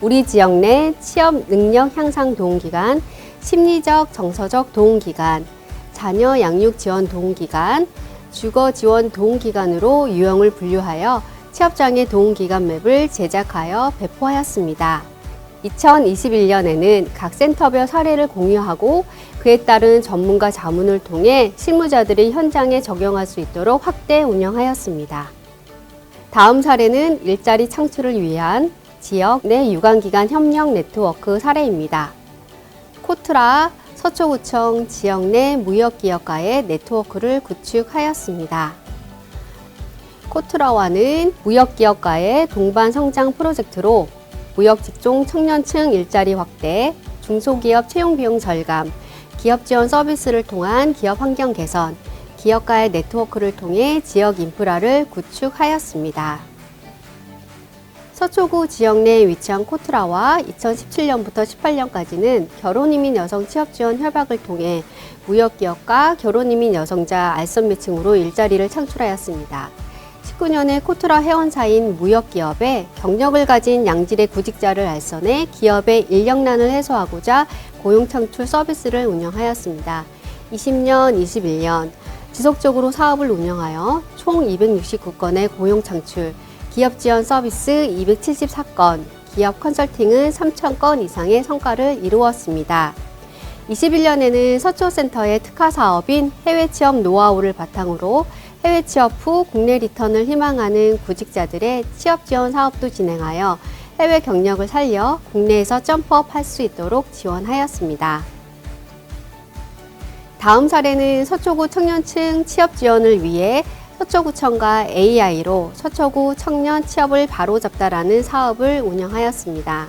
우리 지역 내 취업 능력 향상 도움 기관, 심리적 정서적 도움 기관, 자녀 양육 지원 도움 기관, 주거 지원 도움 기관으로 유형을 분류하여 취업장애 도움 기관 맵을 제작하여 배포하였습니다. 2021년에는 각 센터별 사례를 공유하고 그에 따른 전문가 자문을 통해 실무자들이 현장에 적용할 수 있도록 확대 운영하였습니다. 다음 사례는 일자리 창출을 위한 지역 내 유관기관 협력 네트워크 사례입니다. 코트라 서초구청 지역 내 무역기업과의 네트워크를 구축하였습니다. 코트라와는 무역기업과의 동반 성장 프로젝트로 무역 직종 청년층 일자리 확대, 중소기업 채용 비용 절감, 기업 지원 서비스를 통한 기업 환경 개선, 기업과의 네트워크를 통해 지역 인프라를 구축하였습니다. 서초구 지역 내에 위치한 코트라와 2017년부터 18년까지는 결혼이민 여성 취업 지원 협약을 통해 무역기업과 결혼이민 여성자 알선 매칭으로 일자리를 창출하였습니다. 19년에 코트라 회원사인 무역기업에 경력을 가진 양질의 구직자를 알선해 기업의 인력난을 해소하고자 고용창출 서비스를 운영하였습니다. 20년, 21년 지속적으로 사업을 운영하여 총 269건의 고용창출, 기업 지원 서비스 274건, 기업 컨설팅은 3,000건 이상의 성과를 이루었습니다. 21년에는 서초센터의 특화 사업인 해외 취업 노하우를 바탕으로 해외 취업 후 국내 리턴을 희망하는 구직자들의 취업 지원 사업도 진행하여 해외 경력을 살려 국내에서 점프업 할 수 있도록 지원하였습니다. 다음 사례는 서초구 청년층 취업 지원을 위해 서초구청과 AI로 서초구 청년 취업을 바로잡다라는 사업을 운영하였습니다.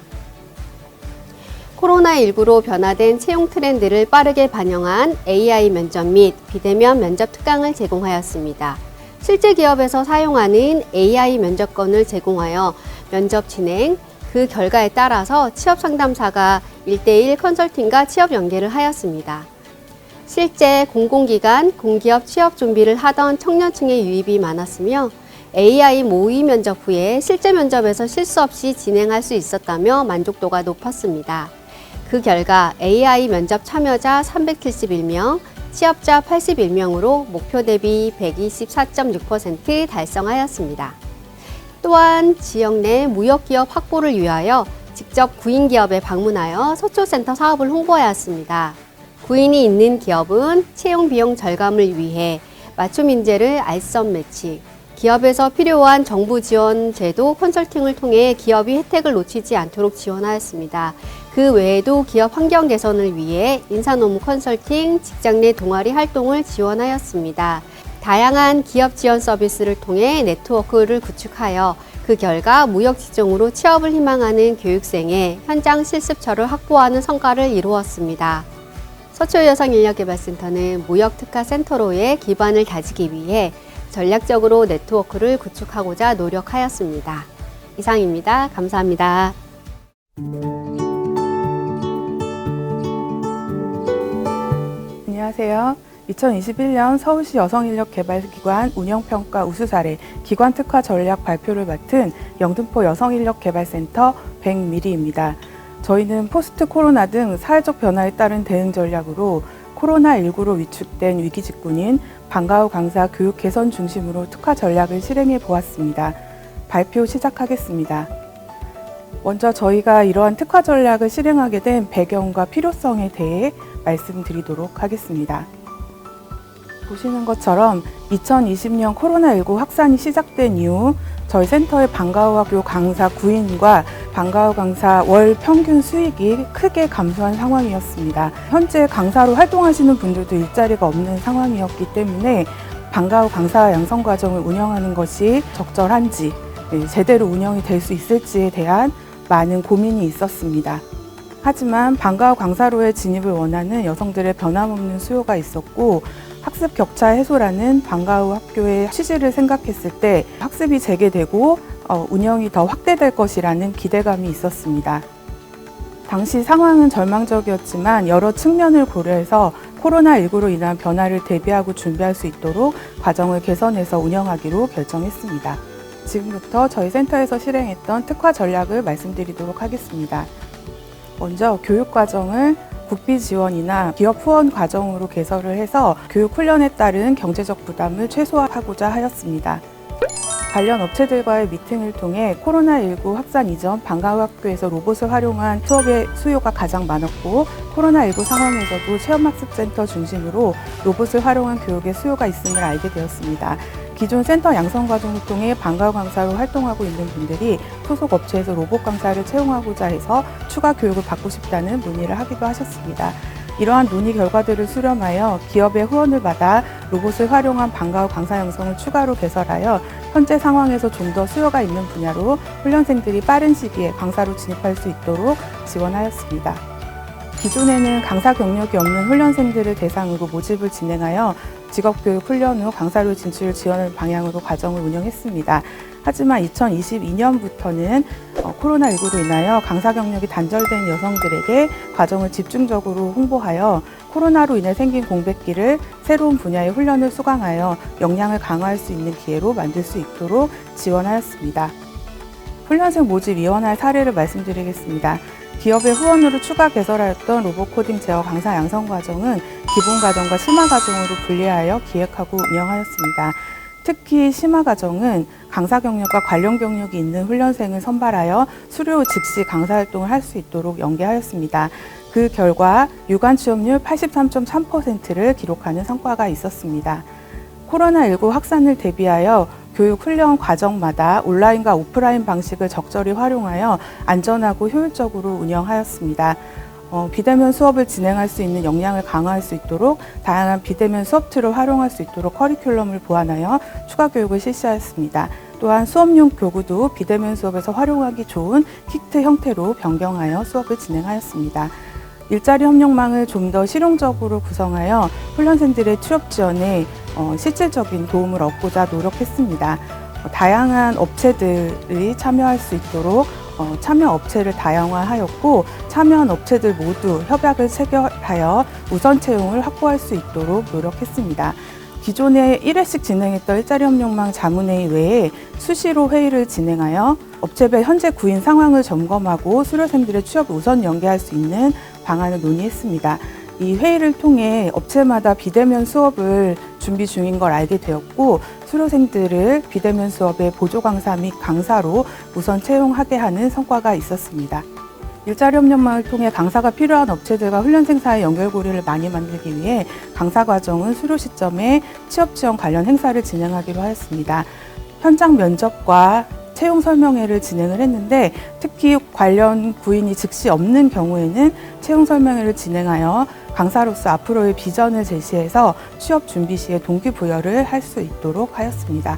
코로나19로 변화된 채용 트렌드를 빠르게 반영한 AI 면접 및 비대면 면접 특강을 제공하였습니다. 실제 기업에서 사용하는 AI 면접권을 제공하여 면접 진행, 그 결과에 따라서 취업 상담사가 1대1 컨설팅과 취업 연계를 하였습니다. 실제 공공기관, 공기업 취업 준비를 하던 청년층의 유입이 많았으며 AI 모의 면접 후에 실제 면접에서 실수 없이 진행할 수 있었다며 만족도가 높았습니다. 그 결과 AI 면접 참여자 371명, 취업자 81명으로 목표 대비 124.6% 달성하였습니다. 또한 지역 내 무역기업 확보를 위하여 직접 구인기업에 방문하여 서초센터 사업을 홍보하였습니다. 구인이 있는 기업은 채용 비용 절감을 위해 맞춤 인재를 알선 매치, 기업에서 필요한 정부 지원 제도 컨설팅을 통해 기업이 혜택을 놓치지 않도록 지원하였습니다. 그 외에도 기업 환경 개선을 위해 인사노무 컨설팅, 직장 내 동아리 활동을 지원하였습니다. 다양한 기업 지원 서비스를 통해 네트워크를 구축하여 그 결과 무역 직종으로 취업을 희망하는 교육생의 현장 실습처를 확보하는 성과를 이루었습니다. 서초여성인력개발센터는 무역특화센터로의 기반을 다지기 위해 전략적으로 네트워크를 구축하고자 노력하였습니다. 이상입니다. 감사합니다. 안녕하세요. 2021년 서울시 여성인력개발기관 운영평가 우수사례 기관특화 전략 발표를 맡은 영등포 여성인력개발센터 백미리입니다. 저희는 포스트 코로나 등 사회적 변화에 따른 대응 전략으로 코로나19로 위축된 위기 직군인 방과 후 강사 교육 개선 중심으로 특화 전략을 실행해 보았습니다. 발표 시작하겠습니다. 먼저 저희가 이러한 특화 전략을 실행하게 된 배경과 필요성에 대해 말씀드리도록 하겠습니다. 보시는 것처럼 2020년 코로나19 확산이 시작된 이후 저희 센터의 방과 후 학교 강사 구인과 방과 후 강사 월 평균 수익이 크게 감소한 상황이었습니다. 현재 강사로 활동하시는 분들도 일자리가 없는 상황이었기 때문에 방과 후 강사 양성 과정을 운영하는 것이 적절한지, 제대로 운영이 될 수 있을지에 대한 많은 고민이 있었습니다. 하지만 방과 후 강사로의 진입을 원하는 여성들의 변함없는 수요가 있었고, 학습 격차 해소라는 방과 후 학교의 취지를 생각했을 때 학습이 재개되고 운영이 더 확대될 것이라는 기대감이 있었습니다. 당시 상황은 절망적이었지만 여러 측면을 고려해서 코로나19로 인한 변화를 대비하고 준비할 수 있도록 과정을 개선해서 운영하기로 결정했습니다. 지금부터 저희 센터에서 실행했던 특화 전략을 말씀드리도록 하겠습니다. 먼저 교육 과정을 국비 지원이나 기업 후원 과정으로 개설을 해서 교육 훈련에 따른 경제적 부담을 최소화하고자 하였습니다. 관련 업체들과의 미팅을 통해 코로나19 확산 이전 방과 후 학교에서 로봇을 활용한 수업의 수요가 가장 많았고, 코로나19 상황에서도 체험학습센터 중심으로 로봇을 활용한 교육의 수요가 있음을 알게 되었습니다. 기존 센터 양성 과정을 통해 방과 후 강사로 활동하고 있는 분들이 소속 업체에서 로봇 강사를 채용하고자 해서 추가 교육을 받고 싶다는 문의를 하기도 하셨습니다. 이러한 논의 결과들을 수렴하여 기업의 후원을 받아 로봇을 활용한 방과 후 강사 양성을 추가로 개설하여 현재 상황에서 좀 더 수요가 있는 분야로 훈련생들이 빠른 시기에 강사로 진입할 수 있도록 지원하였습니다. 기존에는 강사 경력이 없는 훈련생들을 대상으로 모집을 진행하여 직업교육 훈련 후 강사로 진출 지원을 방향으로 과정을 운영했습니다. 하지만 2022년부터는 코로나19로 인하여 강사 경력이 단절된 여성들에게 과정을 집중적으로 홍보하여 코로나로 인해 생긴 공백기를 새로운 분야의 훈련을 수강하여 역량을 강화할 수 있는 기회로 만들 수 있도록 지원하였습니다. 훈련생 모집 이원할 사례를 말씀드리겠습니다. 기업의 후원으로 추가 개설하였던 로봇 코딩 제어 강사 양성 과정은 기본 과정과 심화 과정으로 분리하여 기획하고 운영하였습니다. 특히 심화 과정은 강사 경력과 관련 경력이 있는 훈련생을 선발하여 수료 후 즉시 강사 활동을 할 수 있도록 연계하였습니다. 그 결과 유관 취업률 83.3%를 기록하는 성과가 있었습니다. 코로나19 확산을 대비하여 교육 훈련 과정마다 온라인과 오프라인 방식을 적절히 활용하여 안전하고 효율적으로 운영하였습니다. 비대면 수업을 진행할 수 있는 역량을 강화할 수 있도록 다양한 비대면 수업 툴을 활용할 수 있도록 커리큘럼을 보완하여 추가 교육을 실시하였습니다. 또한 수업용 교구도 비대면 수업에서 활용하기 좋은 키트 형태로 변경하여 수업을 진행하였습니다. 일자리 협력망을 좀 더 실용적으로 구성하여 훈련생들의 취업 지원에 실질적인 도움을 얻고자 노력했습니다. 다양한 업체들이 참여할 수 있도록 참여 업체를 다양화하였고 참여한 업체들 모두 협약을 체결하여 우선 채용을 확보할 수 있도록 노력했습니다. 기존에 1회씩 진행했던 일자리 협력망 자문회의 외에 수시로 회의를 진행하여 업체별 현재 구인 상황을 점검하고 수료생들의 취업을 우선 연계할 수 있는 방안을 논의했습니다. 이 회의를 통해 업체마다 비대면 수업을 준비 중인 걸 알게 되었고 수료생들을 비대면 수업의 보조 강사 및 강사로 우선 채용하게 하는 성과가 있었습니다. 일자리 협력망을 통해 강사가 필요한 업체들과 훈련생 사이 연결고리를 많이 만들기 위해 강사 과정은 수료 시점에 취업 지원 관련 행사를 진행하기로 하였습니다. 현장 면접과 채용 설명회를 진행을 했는데 특히 관련 구인이 즉시 없는 경우에는 채용 설명회를 진행하여 강사로서 앞으로의 비전을 제시해서 취업 준비 시에 동기부여를 할 수 있도록 하였습니다.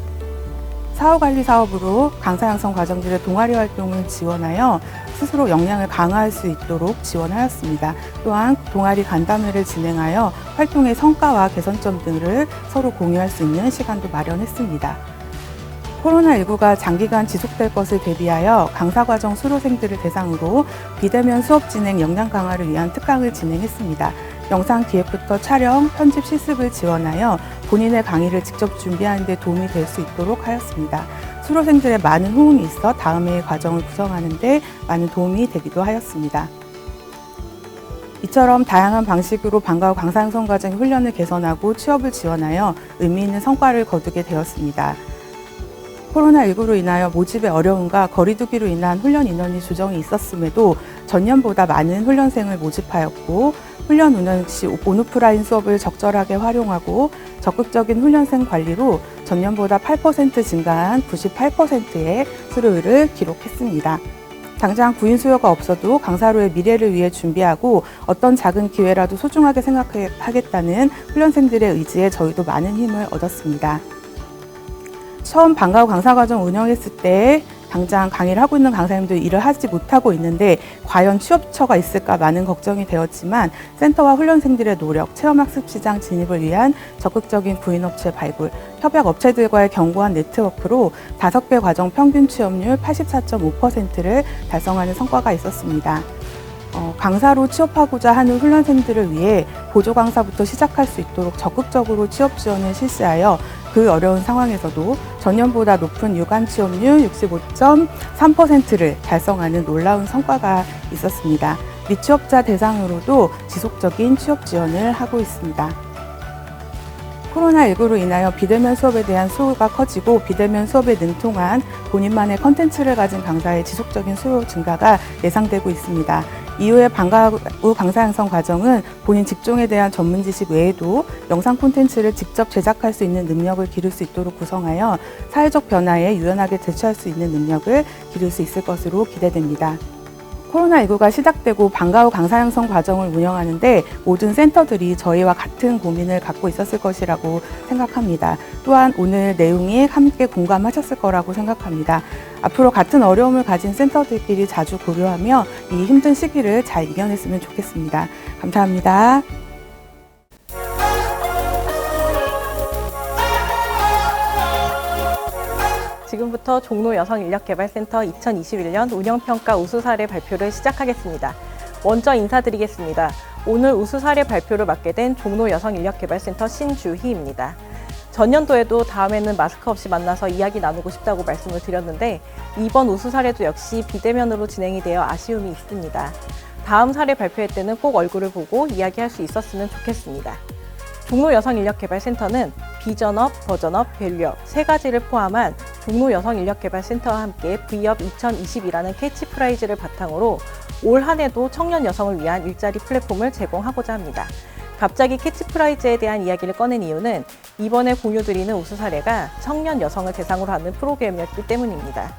사후관리 사업으로 강사 양성 과정들의 동아리 활동을 지원하여 스스로 역량을 강화할 수 있도록 지원하였습니다. 또한 동아리 간담회를 진행하여 활동의 성과와 개선점 등을 서로 공유할 수 있는 시간도 마련했습니다. 코로나19가 장기간 지속될 것을 대비하여 강사과정 수료생들을 대상으로 비대면 수업 진행 역량 강화를 위한 특강을 진행했습니다. 영상 기획부터 촬영, 편집 실습을 지원하여 본인의 강의를 직접 준비하는 데 도움이 될 수 있도록 하였습니다. 수료생들의 많은 호응이 있어 다음 해의 과정을 구성하는 데 많은 도움이 되기도 하였습니다. 이처럼 다양한 방식으로 방과 후 강사 양성 과정의 훈련을 개선하고 취업을 지원하여 의미 있는 성과를 거두게 되었습니다. 코로나19로 인하여 모집의 어려움과 거리두기로 인한 훈련 인원이 조정이 있었음에도 전년보다 많은 훈련생을 모집하였고 훈련 운영 시 온오프라인 수업을 적절하게 활용하고 적극적인 훈련생 관리로 전년보다 8% 증가한 98%의 수료율을 기록했습니다. 당장 구인 수요가 없어도 강사로의 미래를 위해 준비하고 어떤 작은 기회라도 소중하게 생각하겠다는 훈련생들의 의지에 저희도 많은 힘을 얻었습니다. 처음 방과 후 강사과정 운영했을 때 당장 강의를 하고 있는 강사님들이 일을 하지 못하고 있는데 과연 취업처가 있을까 많은 걱정이 되었지만 센터와 훈련생들의 노력, 체험학습 시장 진입을 위한 적극적인 구인업체 발굴, 협약 업체들과의 견고한 네트워크로 5배 과정 평균 취업률 84.5%를 달성하는 성과가 있었습니다. 강사로 취업하고자 하는 훈련생들을 위해 보조 강사부터 시작할 수 있도록 적극적으로 취업 지원을 실시하여 그 어려운 상황에서도 전년보다 높은 유관 취업률 65.3%를 달성하는 놀라운 성과가 있었습니다. 미취업자 대상으로도 지속적인 취업 지원을 하고 있습니다. 코로나19로 인하여 비대면 수업에 대한 수요가 커지고 비대면 수업에 능통한 본인만의 컨텐츠를 가진 강사의 지속적인 수요 증가가 예상되고 있습니다. 이후에 방과 후 강사 양성 과정은 본인 직종에 대한 전문 지식 외에도 영상 콘텐츠를 직접 제작할 수 있는 능력을 기를 수 있도록 구성하여 사회적 변화에 유연하게 대처할 수 있는 능력을 기를 수 있을 것으로 기대됩니다. 코로나19가 시작되고 방과 후 강사 양성 과정을 운영하는데 모든 센터들이 저희와 같은 고민을 갖고 있었을 것이라고 생각합니다. 또한 오늘 내용이 함께 공감하셨을 거라고 생각합니다. 앞으로 같은 어려움을 가진 센터들끼리 자주 고려하며 이 힘든 시기를 잘 이겨냈으면 좋겠습니다. 감사합니다. 지금부터 종로 여성인력개발센터 2021년 운영평가 우수 사례 발표를 시작하겠습니다. 먼저 인사드리겠습니다. 오늘 우수 사례 발표를 맡게 된 종로 여성인력개발센터 신주희입니다. 전년도에도 다음에는 마스크 없이 만나서 이야기 나누고 싶다고 말씀을 드렸는데 이번 우수 사례도 역시 비대면으로 진행이 되어 아쉬움이 있습니다. 다음 사례 발표회 때는 꼭 얼굴을 보고 이야기할 수 있었으면 좋겠습니다. 종로 여성인력개발센터는 비전업, 버전업, 밸류업 세 가지를 포함한 종로 여성인력개발센터와 함께 V업 2020이라는 캐치프라이즈를 바탕으로 올 한 해도 청년 여성을 위한 일자리 플랫폼을 제공하고자 합니다. 갑자기 캐치프라이즈에 대한 이야기를 꺼낸 이유는 이번에 공유드리는 우수 사례가 청년 여성을 대상으로 하는 프로그램이었기 때문입니다.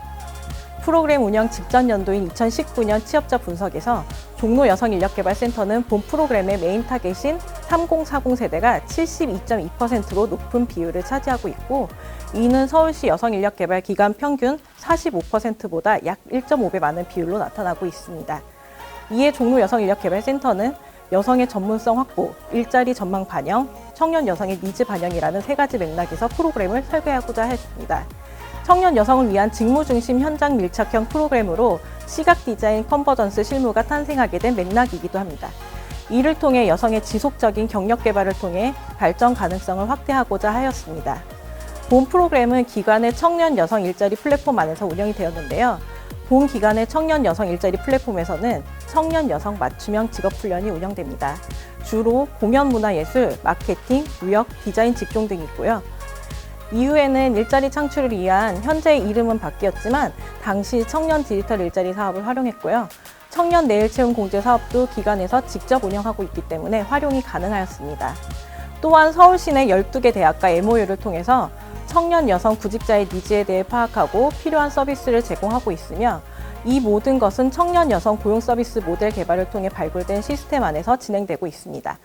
프로그램 운영 직전 연도인 2019년 취업자 분석에서 종로 여성인력개발센터는 본 프로그램의 메인 타겟인 3040 세대가 72.2%로 높은 비율을 차지하고 있고, 이는 서울시 여성인력개발 기관 평균 45%보다 약 1.5배 많은 비율로 나타나고 있습니다. 이에 종로 여성인력개발센터는 여성의 전문성 확보, 일자리 전망 반영, 청년 여성의 니즈 반영이라는 세 가지 맥락에서 프로그램을 설계하고자 했습니다. 청년 여성을 위한 직무 중심 현장 밀착형 프로그램으로 시각 디자인 컨버전스 실무가 탄생하게 된 맥락이기도 합니다. 이를 통해 여성의 지속적인 경력 개발을 통해 발전 가능성을 확대하고자 하였습니다. 본 프로그램은 기관의 청년 여성 일자리 플랫폼 안에서 운영이 되었는데요. 본 기관의 청년 여성 일자리 플랫폼에서는 청년 여성 맞춤형 직업 훈련이 운영됩니다. 주로 공연 문화예술, 마케팅, 무역, 디자인 직종 등이 있고요. 이후에는 일자리 창출을 위한 현재의 이름은 바뀌었지만 당시 청년 디지털 일자리 사업을 활용했고요. 청년 내일 채용 공제 사업도 기관에서 직접 운영하고 있기 때문에 활용이 가능하였습니다. 또한 서울시내 12개 대학과 MOU를 통해서 청년 여성 구직자의 니즈에 대해 파악하고 필요한 서비스를 제공하고 있으며, 이 모든 것은 청년 여성 고용 서비스 모델 개발을 통해 발굴된 시스템 안에서 진행되고 있습니다.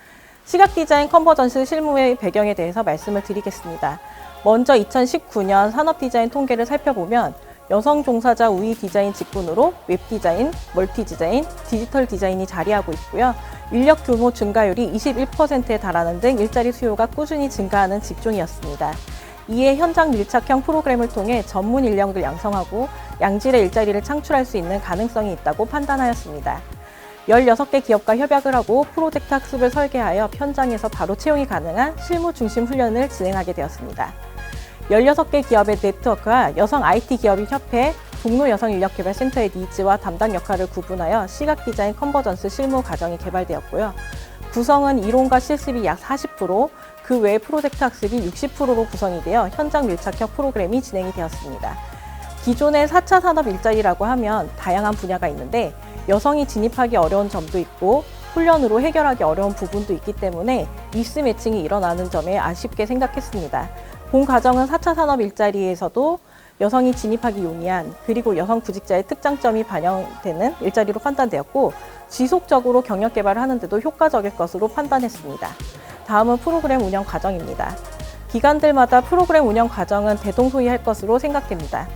시각 디자인 컨버전스 실무의 배경에 대해서 말씀을 드리겠습니다. 먼저 2019년 산업 디자인 통계를 살펴보면 여성 종사자 우위 디자인 직군으로 웹 디자인, 멀티 디자인, 디지털 디자인이 자리하고 있고요. 인력 규모 증가율이 21%에 달하는 등 일자리 수요가 꾸준히 증가하는 직종이었습니다. 이에 현장 밀착형 프로그램을 통해 전문 인력을 양성하고 양질의 일자리를 창출할 수 있는 가능성이 있다고 판단하였습니다. 16개 기업과 협약을 하고 프로젝트 학습을 설계하여 현장에서 바로 채용이 가능한 실무 중심 훈련을 진행하게 되었습니다. 16개 기업의 네트워크와 여성 IT 기업인 협회, 종로 여성인력개발센터의 니즈와 담당 역할을 구분하여 시각 디자인 컨버전스 실무 과정이 개발되었고요. 구성은 이론과 실습이 약 40%, 그 외 프로젝트 학습이 60%로 구성이 되어 현장 밀착형 프로그램이 진행이 되었습니다. 기존의 4차 산업 일자리라고 하면 다양한 분야가 있는데 여성이 진입하기 어려운 점도 있고 훈련으로 해결하기 어려운 부분도 있기 때문에 미스매칭이 일어나는 점에 아쉽게 생각했습니다. 본 과정은 4차 산업 일자리에서도 여성이 진입하기 용이한, 그리고 여성 구직자의 특장점이 반영되는 일자리로 판단되었고, 지속적으로 경력 개발을 하는데도 효과적일 것으로 판단했습니다. 다음은 프로그램 운영 과정입니다. 기관들마다 프로그램 운영 과정은 대동소이할 것으로 생각됩니다.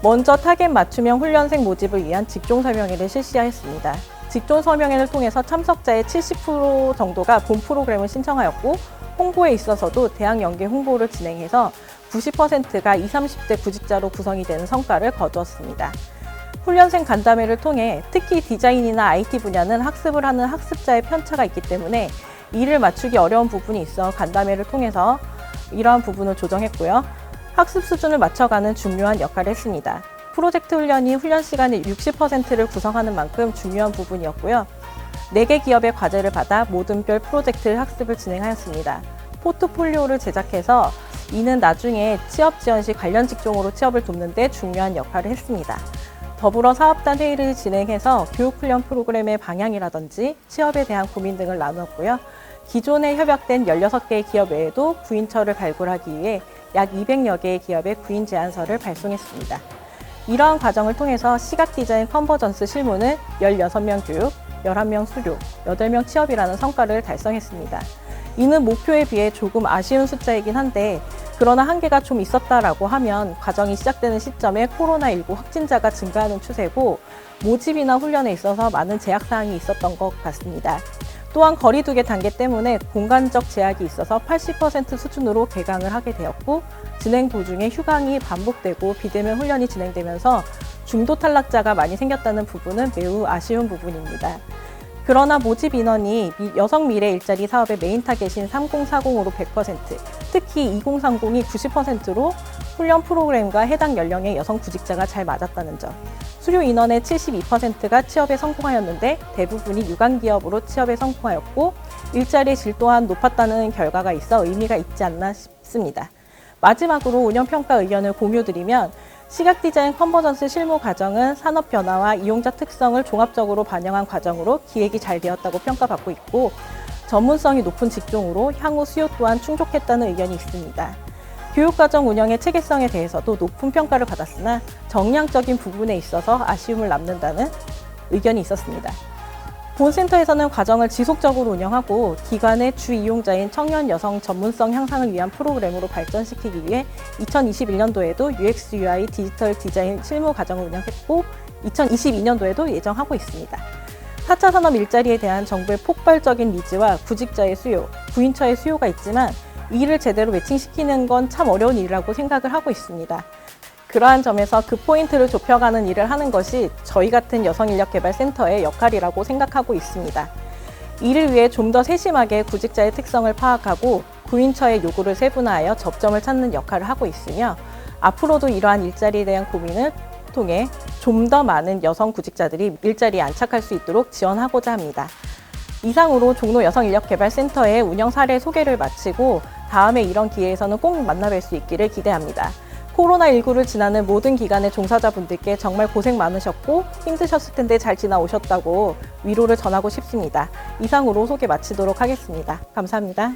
먼저 타겟 맞춤형 훈련생 모집을 위한 직종 설명회를 실시하였습니다. 직종 설명회를 통해서 참석자의 70% 정도가 본 프로그램을 신청하였고, 홍보에 있어서도 대학 연계 홍보를 진행해서 90%가 20, 30대 구직자로 구성이 되는 성과를 거두었습니다. 훈련생 간담회를 통해 특히 디자인이나 IT 분야는 학습을 하는 학습자의 편차가 있기 때문에 이를 맞추기 어려운 부분이 있어 간담회를 통해서 이러한 부분을 조정했고요. 학습 수준을 맞춰가는 중요한 역할을 했습니다. 프로젝트 훈련이 훈련 시간의 60%를 구성하는 만큼 중요한 부분이었고요. 4개 기업의 과제를 받아 모든 별 프로젝트 학습을 진행하였습니다. 포트폴리오를 제작해서 이는 나중에 취업 지원 시 관련 직종으로 취업을 돕는 데 중요한 역할을 했습니다. 더불어 사업단 회의를 진행해서 교육훈련 프로그램의 방향이라든지 취업에 대한 고민 등을 나누었고요. 기존에 협약된 16개의 기업 외에도 구인처를 발굴하기 위해 약 200여 개의 기업에 구인 제안서를 발송했습니다. 이러한 과정을 통해서 시각 디자인 컨버전스 실무는 16명 교육, 11명 수료, 8명 취업이라는 성과를 달성했습니다. 이는 목표에 비해 조금 아쉬운 숫자이긴 한데, 그러나 한계가 좀 있었다라고 하면 과정이 시작되는 시점에 코로나19 확진자가 증가하는 추세고 모집이나 훈련에 있어서 많은 제약사항이 있었던 것 같습니다. 또한 거리두기 단계 때문에 공간적 제약이 있어서 80% 수준으로 개강을 하게 되었고, 진행 도중에 휴강이 반복되고 비대면 훈련이 진행되면서 중도 탈락자가 많이 생겼다는 부분은 매우 아쉬운 부분입니다. 그러나 모집 인원이 여성 미래 일자리 사업의 메인 타겟인 3040으로 100%, 특히 2030이 90%로 훈련 프로그램과 해당 연령의 여성 구직자가 잘 맞았다는 점, 수료 인원의 72%가 취업에 성공하였는데 대부분이 유관기업으로 취업에 성공하였고 일자리의 질 또한 높았다는 결과가 있어 의미가 있지 않나 싶습니다. 마지막으로 운영평가 의견을 공유드리면, 시각 디자인 컨버전스 실무 과정은 산업 변화와 이용자 특성을 종합적으로 반영한 과정으로 기획이 잘 되었다고 평가받고 있고, 전문성이 높은 직종으로 향후 수요 또한 충족했다는 의견이 있습니다. 교육과정 운영의 체계성에 대해서도 높은 평가를 받았으나 정량적인 부분에 있어서 아쉬움을 남는다는 의견이 있었습니다. 본 센터에서는 과정을 지속적으로 운영하고 기관의 주 이용자인 청년 여성 전문성 향상을 위한 프로그램으로 발전시키기 위해 2021년도에도 UX, UI, 디지털 디자인 실무 과정을 운영했고 2022년도에도 예정하고 있습니다. 4차 산업 일자리에 대한 정부의 폭발적인 니즈와 구직자의 수요, 구인처의 수요가 있지만 이 일을 제대로 매칭시키는 건 참 어려운 일이라고 생각을 하고 있습니다. 그러한 점에서 그 포인트를 좁혀가는 일을 하는 것이 저희 같은 여성인력개발센터의 역할이라고 생각하고 있습니다. 이를 위해 좀 더 세심하게 구직자의 특성을 파악하고 구인처의 요구를 세분화하여 접점을 찾는 역할을 하고 있으며 앞으로도 이러한 일자리에 대한 고민을 통해 좀 더 많은 여성 구직자들이 일자리에 안착할 수 있도록 지원하고자 합니다. 이상으로 종로 여성인력개발센터의 운영 사례 소개를 마치고 다음에 이런 기회에서는 꼭 만나뵐 수 있기를 기대합니다. 코로나19를 지나는 모든 기관의 종사자분들께 정말 고생 많으셨고 힘드셨을 텐데 잘 지나오셨다고 위로를 전하고 싶습니다. 이상으로 소개 마치도록 하겠습니다. 감사합니다.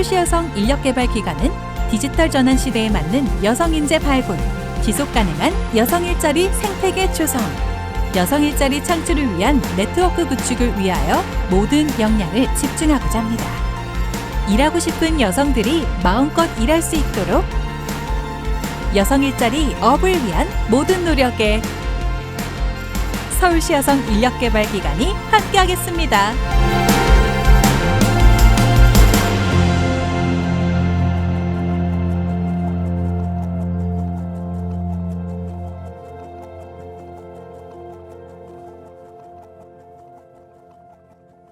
서울시 여성 인력개발기관은 디지털 전환 시대에 맞는 여성 인재 발굴, 지속 가능한 여성 일자리 생태계 조성, 여성 일자리 창출을 위한 네트워크 구축을 위하여 모든 역량을 집중하고자 합니다. 일하고 싶은 여성들이 마음껏 일할 수 있도록 여성 일자리 업을 위한 모든 노력에 서울시 여성 인력개발기관이 함께하겠습니다.